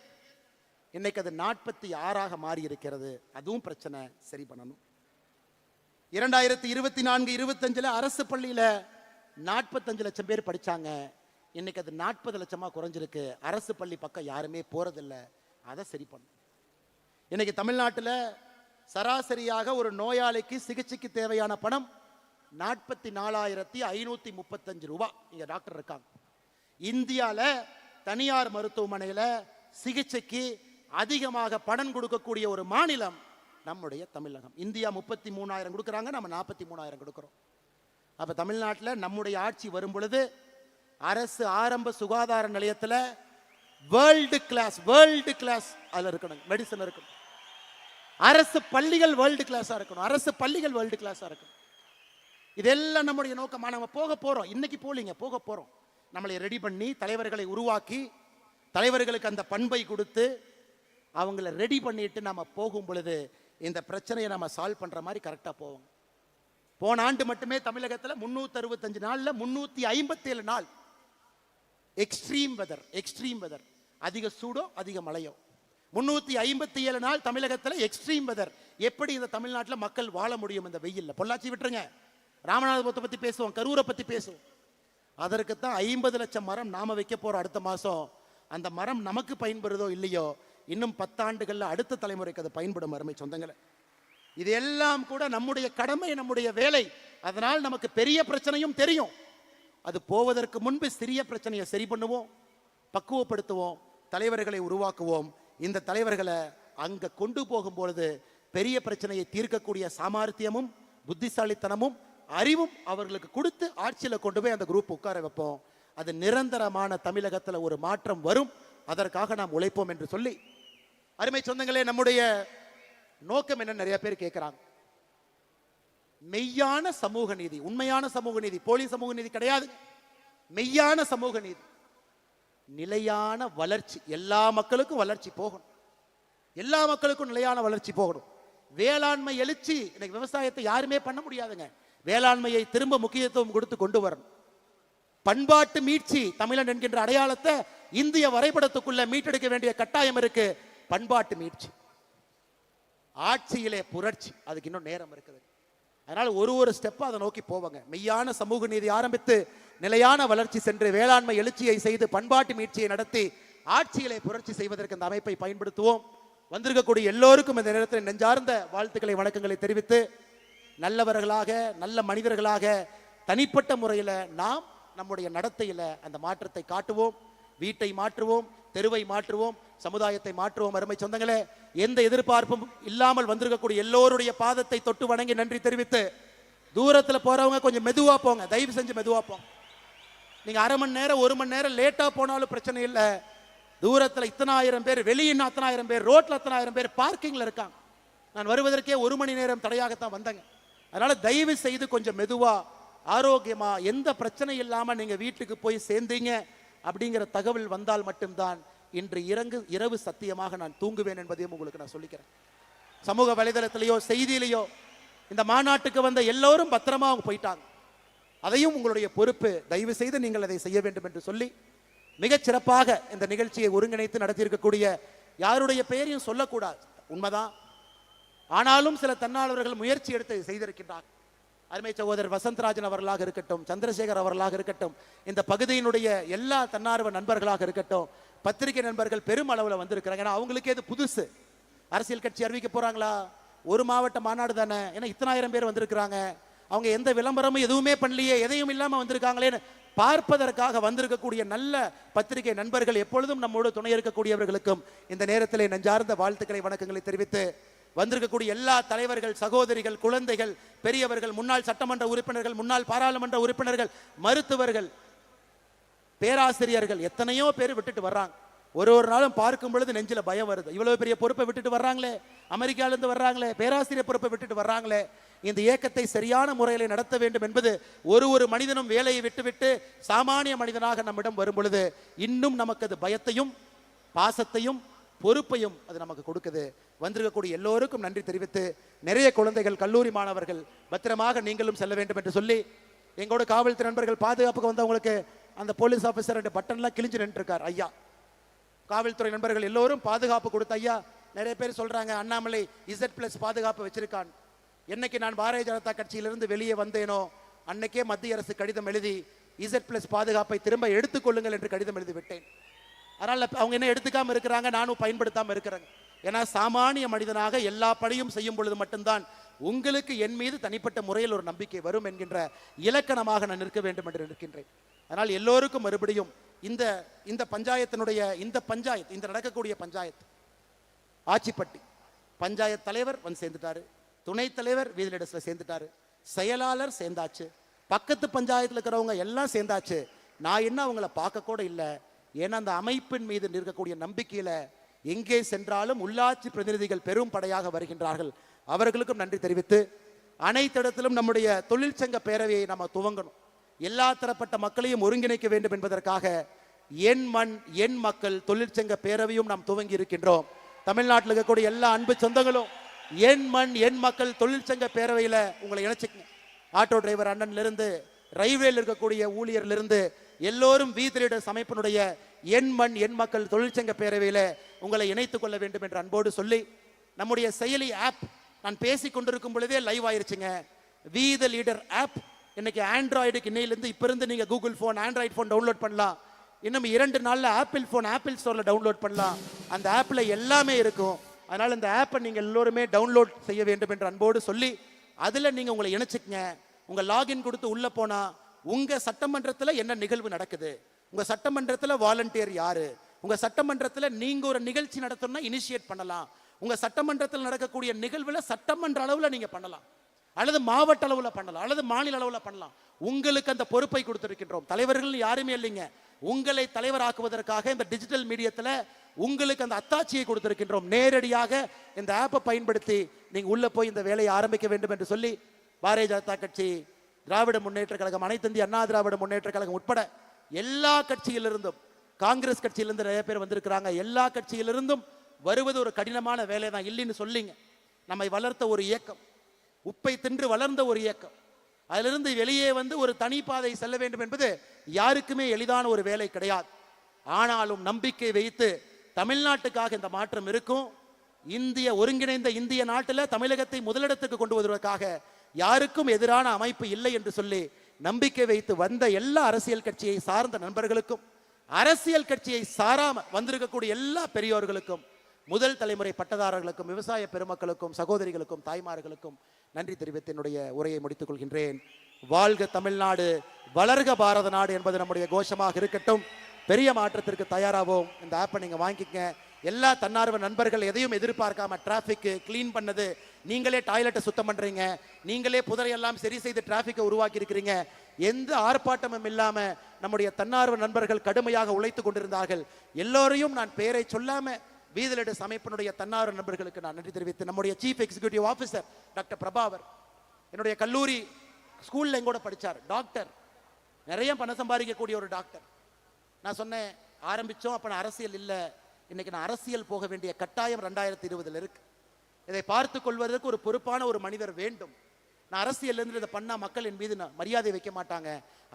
இன்னைக்கு அது 46ஆக மாறி இருக்கிறது. அதுவும் பிரச்சனை, சரி பண்ணணும். 2024-25 அரசு பள்ளியில 45 லட்சம் பேர் படிச்சாங்க. இன்னைக்கு அது 40 லட்சமா குறைஞ்சிருக்கு. அரசு பள்ளி பக்கம் யாருமே போறதில்ல. அதை சரி பண்ணும். இன்னைக்கு தமிழ்நாட்டில் சராசரியாக ஒரு நோயாளிக்கு சிகிச்சைக்கு தேவையான பணம் 44,535 ரூபாய். இங்க டாக்டர் இருக்காங்க. இந்தியாவில் தனியார் மருத்துவமனையில் சிகிச்சைக்கு அதிகமாக பணம் கொடுக்கக்கூடிய ஒரு மாநிலம் நம்முடைய தமிழகம். இந்தியா 33,000 கொடுக்குறாங்க, நம்ம 43,000 கொடுக்குறோம். அப்ப தமிழ்நாட்டில் நம்முடைய ஆட்சி வரும் பொழுது அரசு ஆரம்ப சுகாதார நிலையத்தில் வேர்ல்டு கிளாஸ் அதில் இருக்கணும். மெடிசன் இருக்கணும். அரசு பள்ளிகள் வேர்ல்டு கிளாஸா இருக்கணும். அரசு பள்ளிகள் வேர்ல்டு கிளாஸா இருக்கணும். இதெல்லாம் நம்முடைய நோக்கமா. நம்ம போக போறோம். இன்னைக்கு போலீங்க, போக போறோம். நம்மளை ரெடி பண்ணி தலைவர்களை உருவாக்கி தலைவர்களுக்கு அந்த பண்பை கொடுத்து அவங்கள ரெடி பண்ணிட்டு நம்ம போகும் பொழுது இந்த பிரச்சனையை நம்ம சால்வ் பண்ற மாதிரி கரெக்டா போவோம். போன ஆண்டு மட்டுமே தமிழகத்தில் 365 நாள்ல 357 நாள் எக்ஸ்ட்ரீம் வெதர், அதிக சூடோ அதிக மழையோ. 357 நாள் தமிழகத்தில் எக்ஸ்ட்ரீம் வெதர். எப்படி இந்த தமிழ்நாட்டில் மக்கள் வாழ முடியும் இந்த வெயில்ல? பொள்ளாச்சி விட்டுருங்க, ராமநாதபுரத்தை பத்தி பேசுவோம், கரூரை பத்தி பேசுவோம். அதற்கு தான் 50 லட்சம் மரம் நாம வைக்க போறோம் அடுத்த மாசம். அந்த மரம் நமக்கு பயன்படுதோ இல்லையோ, இன்னும் 10 ஆண்டுகள்ல அடுத்த தலைமுறைக்கு அது பயன்படும். அருமை சொந்தங்களே, இது எல்லாம் கூட நம்முடைய கடமை, நம்முடைய வேலை. அதனால் நமக்கு பெரிய பிரச்சனையும் தெரியும். அது போவதற்கு முன்பு சிறிய பிரச்சனையை சரி பண்ணுவோம், பக்குவப்படுத்துவோம், தலைவர்களை உருவாக்குவோம். இந்த தலைவர்களை அங்க கொண்டு போகும் பொழுது பெரிய பிரச்சனையை தீர்க்கக்கூடிய சாமர்த்தியமும் புத்திசாலித்தனமும் அறிவும் அவர்களுக்கு கொடுத்து ஆட்சியில கொண்டு போய் அந்த குரூப் உட்கார வைப்போம். அது நிரந்தரமான தமிழகத்தில் ஒரு மாற்றம் வரும். அதற்காக நாம் உழைப்போம் என்று சொல்லி, அருமை சொந்தங்களே, நம்முடைய நோக்கம் என்ன? நிறைய பேர் கேட்கிறாங்க. மெய்யான சமூக நீதி, உண்மையான சமூக நீதி, போலி சமூக நீதி கிடையாது. மெய்யான சமூக நீதி, நிலையான வளர்ச்சி. எல்லா மக்களுக்கும் வளர்ச்சி போகணும். எல்லா மக்களுக்கும் நிலையான வளர்ச்சி போகணும். வேளாண்மை எழுச்சி. இன்னைக்கு விவசாயத்தை யாருமே பண்ண முடியாதுங்க. வேளாண்மையை திரும்ப முக்கியத்துவம் கொடுத்து கொண்டு வரணும். பண்பாட்டு மீட்சி, தமிழன் என்கின்ற அடையாளத்தை இந்திய வரைபடத்துக்குள்ள மீட்டெடுக்க வேண்டிய கட்டாயம் இருக்கு. பண்பாட்டு மீட்சி, ஆட்சியிலே புரட்சி, அதுக்கு இன்னும் நேரம் இருக்குது. அதனால ஒரு ஸ்டெப்பா அதை நோக்கி போவாங்க. மெய்யான சமூக நீதி ஆரம்பித்து நிலையான வளர்ச்சி சென்று வேளாண்மை எழுச்சியை செய்து பண்பாட்டு மீட்சியை நடத்தி ஆட்சியிலே புரட்சி செய்வதற்கு இந்த அமைப்பை பயன்படுத்துவோம். வந்திருக்கக்கூடிய எல்லோருக்கும் இந்த நேரத்தில் நெஞ்சார்ந்த வாழ்த்துக்களை, வணக்கங்களை தெரிவித்து, நல்லவர்களாக, நல்ல மனிதர்களாக, தனிப்பட்ட முறையில் நாம் நம்முடைய நடத்தையில் அந்த மாற்றத்தை காட்டுவோம். வீட்டை மாற்றுவோம், தெருவை மாற்றுவோம், சமுதாயத்தை மாற்றுவோம். அருமை சொந்தங்களே, எந்த எதிர்பார்ப்பும் இல்லாமல் வந்திருக்கக்கூடிய எல்லோருடைய பாதத்தை தொட்டு வணங்கி நன்றி தெரிவித்து, தூரத்தில் போறவங்க கொஞ்சம் மெதுவா போங்க, தயவு செஞ்சு மெதுவா போங்க. நீங்க அரை மணி நேரம் 1 மணி நேரம் லேட்டா போனாலும் பிரச்சனை இல்லை. தூரத்தில் இத்தனை ஆயிரம் பேர், வெளியின்னு அத்தனை ஆயிரம் பேர், ரோட்ல அத்தனை ஆயிரம் பேர் பார்க்கிங்ல இருக்காங்க. நான் வருவதற்கே 1 மணி நேரம் தடையாகத்தான் வந்தேங்க. அதனால தயவு செய்து கொஞ்சம் மெதுவா ஆரோக்கியமா எந்த பிரச்சனை இல்லாம நீங்க வீட்டுக்கு போய் சேர்ந்தீங்க அப்படிங்கிற தகவல் வந்தால் மட்டும்தான் இன்று இரவு சத்தியமாக நான் தூங்குவேன் என்பதையும் உங்களுக்கு நான் சொல்லிக்கிறேன். சமூக வலைதளத்திலேயோ செய்தியிலேயோ இந்த மாநாட்டுக்கு வந்த எல்லோரும் பத்திரமா அவங்க போயிட்டாங்க, அதையும் உங்களுடைய பொறுப்பு, தயவு செய்து நீங்கள் அதை செய்ய வேண்டும் என்று சொல்லி மிகச் சிறப்பாக இந்த நிகழ்ச்சியை ஒருங்கிணைத்து நடத்தியிருக்கக்கூடிய யாருடைய பெயரையும் சொல்லக்கூடாது, உண்மைதான். ஆனாலும் சில தன்னார்வலர்கள் முயற்சி எடுத்து செய்திருக்கின்றார். அருமை சகோதரர் வசந்தராஜன் அவர்களாக இருக்கட்டும், சந்திரசேகர் அவர்களாக இருக்கட்டும், இந்த பகுதியினுடைய எல்லா தன்னார்வ நண்பர்களாக இருக்கட்டும், பத்திரிகை நண்பர்கள் பெரும் அளவில் வந்திருக்கிறாங்க. ஏன்னா அவங்களுக்கே இது புதுசு. அரசியல் கட்சி அறிவிக்க போறாங்களா, ஒரு மாவட்ட மாநாடு தானே, ஏன்னா இத்தனாயிரம் பேர் வந்திருக்கிறாங்க, அவங்க எந்த விளம்பரமும் எதுவுமே பண்ணலையே, எதையும் இல்லாம வந்திருக்காங்களேன்னு பார்ப்பதற்காக வந்திருக்கக்கூடிய நல்ல பத்திரிகை நண்பர்கள் எப்பொழுதும் நம்மோடு துணை இருக்கக்கூடியவர்களுக்கும் இந்த நேரத்திலே நெஞ்சார்ந்த வாழ்த்துக்களை வணக்கங்களை தெரிவித்து, வந்திருக்கக்கூடிய எல்லா தலைவர்கள், சகோதரிகள், குழந்தைகள், பெரியவர்கள், முன்னாள் சட்டமன்ற உறுப்பினர்கள், முன்னாள் பாராளுமன்ற உறுப்பினர்கள், மருத்துவர்கள், பேராசிரியர்கள், எத்தனையோ பேர் விட்டுட்டு வர்றாங்க. ஒரு நாளும் பார்க்கும் பொழுது நெஞ்சில பயம் வருது. இவ்வளவு பெரிய பொறுப்பை விட்டுட்டு வர்றாங்களே, அமெரிக்கால இருந்து வர்றாங்களே, பேராசிரியர் பொறுப்பை விட்டுட்டு வர்றாங்களே, இந்த இயக்கத்தை சரியான முறையில் நடத்த வேண்டும் என்பது ஒரு மனிதனும் வேலையை விட்டுவிட்டு சாமானிய மனிதனாக நம்மிடம் வரும் பொழுது இன்னும் நமக்கு அது பயத்தையும் பாசத்தையும் பொறுப்பையும் அது நமக்கு கொடுக்குது. வந்திருக்கக்கூடிய எல்லோருக்கும் நன்றி தெரிவித்து, நிறைய குழந்தைகள், கல்லூரி மாணவர்கள் பத்திரமாக நீங்களும் செல்ல வேண்டும் என்று சொல்லி, எங்களோட காவல்துறை நண்பர்கள் பாதுகாப்புக்கு வந்தவங்களுக்கு அந்த போலீஸ் ஆஃபீஸர் பட்டன்லாம் கிழிஞ்சு நின்று இருக்கார் ஐயா. காவல்துறை நண்பர்கள் எல்லோரும் பாதுகாப்பு கொடுத்த ஐயா. நிறைய பேர் சொல்றாங்க அண்ணாமலை Z+ பாதுகாப்பு வச்சிருக்கான். என்னைக்கு நான் பாரதிய ஜனதா கட்சியிலிருந்து வெளியே வந்தேனோ அன்னைக்கே மத்திய அரசு கடிதம் எழுதி Z+ பாதுகாப்பை திரும்ப எடுத்துக்கொள்ளுங்கள் என்று கடிதம் எழுதி விட்டேன். அதனால அவங்க என்ன எடுத்துக்காம இருக்கிறாங்க, நானும் பயன்படுத்தாம இருக்கிறேன். ஏன்னா சாமானிய மனிதனாக எல்லா பணியும் செய்யும் பொழுது மட்டும்தான் உங்களுக்கு என் மீது தனிப்பட்ட முறையில் ஒரு நம்பிக்கை வரும் என்கின்ற இலக்கணமாக நான் நிற்க வேண்டும் என்று நிற்கின்றேன். அதனால் எல்லோருக்கும் மறுபடியும் இந்த பஞ்சாயத்தினுடைய இந்த நடக்கக்கூடிய பஞ்சாயத்து ஆச்சிப்பட்டி பஞ்சாயத்து தலைவர் வந்து சேர்ந்துட்டாரு, துணைத் தலைவர் வீதிலிடத்தில் சேர்ந்துட்டாரு, செயலாளர் சேர்ந்தாச்சு, பக்கத்து பஞ்சாயத்தில் இருக்கிறவங்க எல்லாம் சேர்ந்தாச்சு. நான் என்ன அவங்கள பார்க்க கூட இல்லை. ஏன்னா அந்த அமைப்பின் மீது இருக்கக்கூடிய நம்பிக்கையில எங்கே சென்றாலும் உள்ளாட்சி பிரதிநிதிகள் பெரும் படையாக வருகின்றார்கள். அவர்களுக்கும் நன்றி தெரிவித்து, அனைத்திடத்திலும் நம்முடைய தொழிற்சங்க பேரவையை நம்ம துவங்கணும். எல்லா தரப்பட்ட மக்களையும் ஒருங்கிணைக்க வேண்டும் என்பதற்காக என் மண் என் மக்கள் தொழிற்சங்க பேரவையும் நாம் துவங்கி இருக்கின்றோம். தமிழ்நாட்டில் இருக்கக்கூடிய எல்லா அன்பு சொந்தங்களும் என் மண் என் மக்கள் தொழிற்சங்க பேரவையில உங்களை இணைச்சிக்கங்க. ஆட்டோ டிரைவர் அண்ணன்ல இருந்து ரயில்வேல இருக்கக்கூடிய ஊழியர்ல இருந்து எல்லோரும் வீதிலிடஸ் அமைப்பினுடைய என் மண் என் மக்கள் தொழிற்சங்க பேரவையில உங்களை இணைத்துக் கொள்ள வேண்டும் என்று அன்போடு சொல்லி, நம்முடைய செயலி ஆப் நான் பேசிக் கொண்டிருக்கும் பொழுதே லைவ் ஆயிருச்சுங்க. வி த லீடர் ஆப் இன்னைக்கு ஆண்ட்ராய்டுக்கு இன்னையிலிருந்து இப்ப இருந்து நீங்க Google phone Android phone download பண்ணலாம். இன்னும் 2 நாள்ல ஆப்பிள் போன் ஆப்பிள் ஸ்டோர்ல டவுன்லோட் பண்ணலாம். அந்த ஆப்ல எல்லாமே இருக்கும். அதனால இந்த ஆப்பை நீங்க எல்லோருமே டவுன்லோட் செய்ய வேண்டும் என்று அன்போடு சொல்லி, அதுல நீங்க உங்களை இணைச்சுக்கங்க. உங்க லாகின் கொடுத்து உள்ள போனா உங்க சட்டமன்றத்துல என்ன நிகழ்வு நடக்குது, உங்க சட்டமன்றத்துல வாலண்டியர் யாரு, உங்க சட்டமன்றத்துல நீங்க ஒரு நிகழ்ச்சி நடத்தணும்னா இனிஷியேட் பண்ணலாம். உங்க சட்டமன்றத்தில் நடக்கக்கூடிய நிகழ்வுல சட்டமன்ற அளவுல நீங்க பண்ணலாம், அல்லது மாவட்ட அளவுல பண்ணலாம், அல்லது மாநில அளவுல பண்ணலாம். உங்களுக்கு அந்த பொறுப்பை கொடுத்திருக்கின்றோம். தலைவர்கள் யாருமே இல்லைங்க. உங்களை தலைவராக்குவதற்காக இந்த டிஜிட்டல் மீடியத்துல உங்களுக்கு அந்த அத்தாட்சியை கொடுத்திருக்கின்றோம். நேரடியாக இந்த ஆப்பை பயன்படுத்தி நீங்க உள்ள போய் இந்த வேலையை ஆரம்பிக்க வேண்டும் என்று சொல்லி, பாரதிய ஜனதா கட்சி, திராவிட முன்னேற்ற கழகம், அனைத்து இந்திய அண்ணா திராவிட முன்னேற்ற கழகம் உட்பட எல்லா கட்சியிலிருந்தும், காங்கிரஸ் கட்சியிலிருந்து நிறைய பேர் வந்திருக்கிறாங்க, எல்லா கட்சியிலிருந்தும் வருவது ஒரு கடினமான வேலை தான் இல்லைன்னு சொல்லிங்க. நம்மை வளர்த்த ஒரு இயக்கம், உப்பை தின்று வளர்ந்த ஒரு இயக்கம், அதிலிருந்து வெளியே வந்து ஒரு தனி பாதை செல்ல வேண்டும் என்பது யாருக்குமே எளிதான ஒரு வேலை கிடையாது. ஆனாலும் நம்பிக்கை வைத்து தமிழ்நாட்டுக்காக இந்த மாற்றம் இருக்கும். ஒருங்கிணைந்த இந்திய நாட்டில் தமிழகத்தை முதலிடத்துக்கு கொண்டு வருவதற்காக யாருக்கும் எதிரான அமைப்பு இல்லை என்று சொல்லி நம்பிக்கை வைத்து வந்த எல்லா அரசியல் கட்சியை சார்ந்த நண்பர்களுக்கும், அரசியல் கட்சியை சாராம வந்திருக்கக்கூடிய எல்லா பெரியோர்களுக்கும், முதல் தலைமுறை பட்டதாரர்களுக்கும், விவசாய பெருமக்களுக்கும், சகோதரிகளுக்கும், தாய்மார்களுக்கும் நன்றி தெரிவித்து என்னுடைய உரையை முடித்துக் கொள்கின்றேன். வாழ்க தமிழ்நாடு, வளர்க பாரத நாடு என்பது நம்முடைய கோஷமாக இருக்கட்டும். பெரிய மாற்றத்திற்கு தயாராகவும் இந்த ஆப்பை நீங்க வாங்கிக்கங்க. எல்லா தன்னார்வ நண்பர்கள் எதையும் எதிர்பார்க்காம டிராபிக் கிளீன் பண்ணது, நீங்களே டாய்லெட்டை சுத்தம் பண்றீங்க, நீங்களே புதரையெல்லாம் சரி செய்து டிராபிக்கை உருவாக்கி இருக்கிறீங்க. எந்த ஆர்ப்பாட்டமும் இல்லாம நம்முடைய தன்னார்வ நண்பர்கள் கடுமையாக உழைத்து கொண்டிருந்தார்கள். எல்லோரையும் நான் பெயரை சொல்லாம வீதிலிடஸ் அமைப்பினுடைய தன்னார்வ நண்பர்களுக்கு நான் நன்றி தெரிவித்து, நம்முடைய சீஃப் எக்ஸிகியூட்டிவ் ஆஃபீஸர் டாக்டர் பிரபாவர், என்னுடைய கல்லூரி ஸ்கூல்ல எங்கூட படிச்சார், டாக்டர், நிறைய பணம் சம்பாதிக்கக்கூடிய ஒரு டாக்டர். நான் சொன்னேன், ஆரம்பிச்சோம் அப்ப நான் அரசியல் இல்லை, இன்னைக்கு நான் அரசியல் போக வேண்டிய கட்டாயம் 2020 இருக்கு. இதை பார்த்து கொள்வதற்கு ஒரு பொறுப்பான ஒரு மனிதர் வேண்டும். நான் அரசியல் இருந்து இதை பண்ணா மக்கள் என் மீது மரியாதை வைக்க மாட்டாங்க,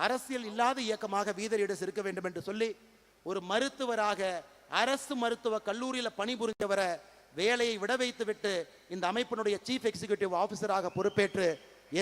அரசியல் இல்லாத இயக்கமாக வீத லீடர்ஸ் இருக்க வேண்டும் என்று சொல்லி ஒரு மருத்துவராக அரசு மருத்துவ கல்லூரியில் பணிபுரிஞ்சவரை வேலையை விட வைத்து விட்டு இந்த அமைப்பினுடைய சீஃப் எக்ஸிகியூட்டிவ் ஆபீசராக பொறுப்பேற்று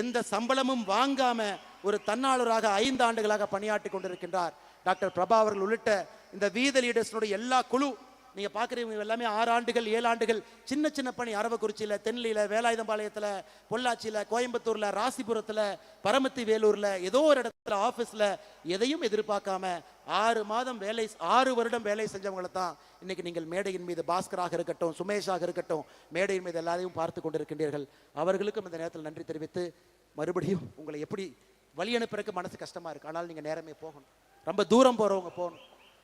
எந்த சம்பளமும் வாங்காம ஒரு தன்னாளராக 5 ஆண்டுகளாக பணியாற்றி கொண்டிருக்கின்றார் டாக்டர் பிரபா அவர்கள் உள்ளிட்ட இந்த வீத லீடர்ஸ்னுடைய எல்லா குழு. நீங்க பாக்குறீங்க எல்லாமே 6 ஆண்டுகள் 7 ஆண்டுகள் சின்ன சின்ன பணி, அரவக்குறிச்சியில, தென்னில, வேலாயுதம்பாளையத்துல, பொள்ளாச்சியில, கோயம்புத்தூர்ல, ராசிபுரத்துல, பரமத்தி வேலூர்ல, ஏதோ ஒரு இடத்துல ஆபீஸ்ல எதையும் எதிர்பார்க்காம 6 மாதம் வேலை, 6 வருடம் வேலை செஞ்சவங்களை தான் இன்னைக்கு நீங்கள் மேடையின் மீது பாஸ்கராக இருக்கட்டும், சுமேஷாக இருக்கட்டும், மேடையின் மீது எல்லாரையும் பார்த்து கொண்டிருக்கின்றீர்கள். அவர்களுக்கும் இந்த நேரத்தில் நன்றி தெரிவித்து மறுபடியும் உங்களை எப்படி வழி அனுப்புறதுக்கு மனசு கஷ்டமா இருக்கு, ஆனால் நீங்க நேரமே போகணும், ரொம்ப தூரம் போறவங்க போகணும்,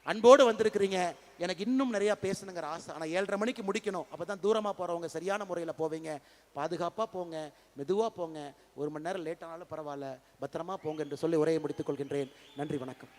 அன்போடு வந்திருக்கிறீங்க. எனக்கு இன்னும் நிறைய பேசணுங்கிற ஆசை, ஆனால் 7:30 மணிக்கு முடிக்கணும். அப்பதான் தூரமா போறவங்க சரியான முறையில் போவீங்க. பாதுகாப்பா போங்க, மெதுவா போங்க, 1 மணி நேரம் லேட் ஆனாலும் பரவாயில்ல, பத்திரமா போங்க என்று சொல்லி உரையை முடித்துக் கொள்கின்றேன். நன்றி, வணக்கம்.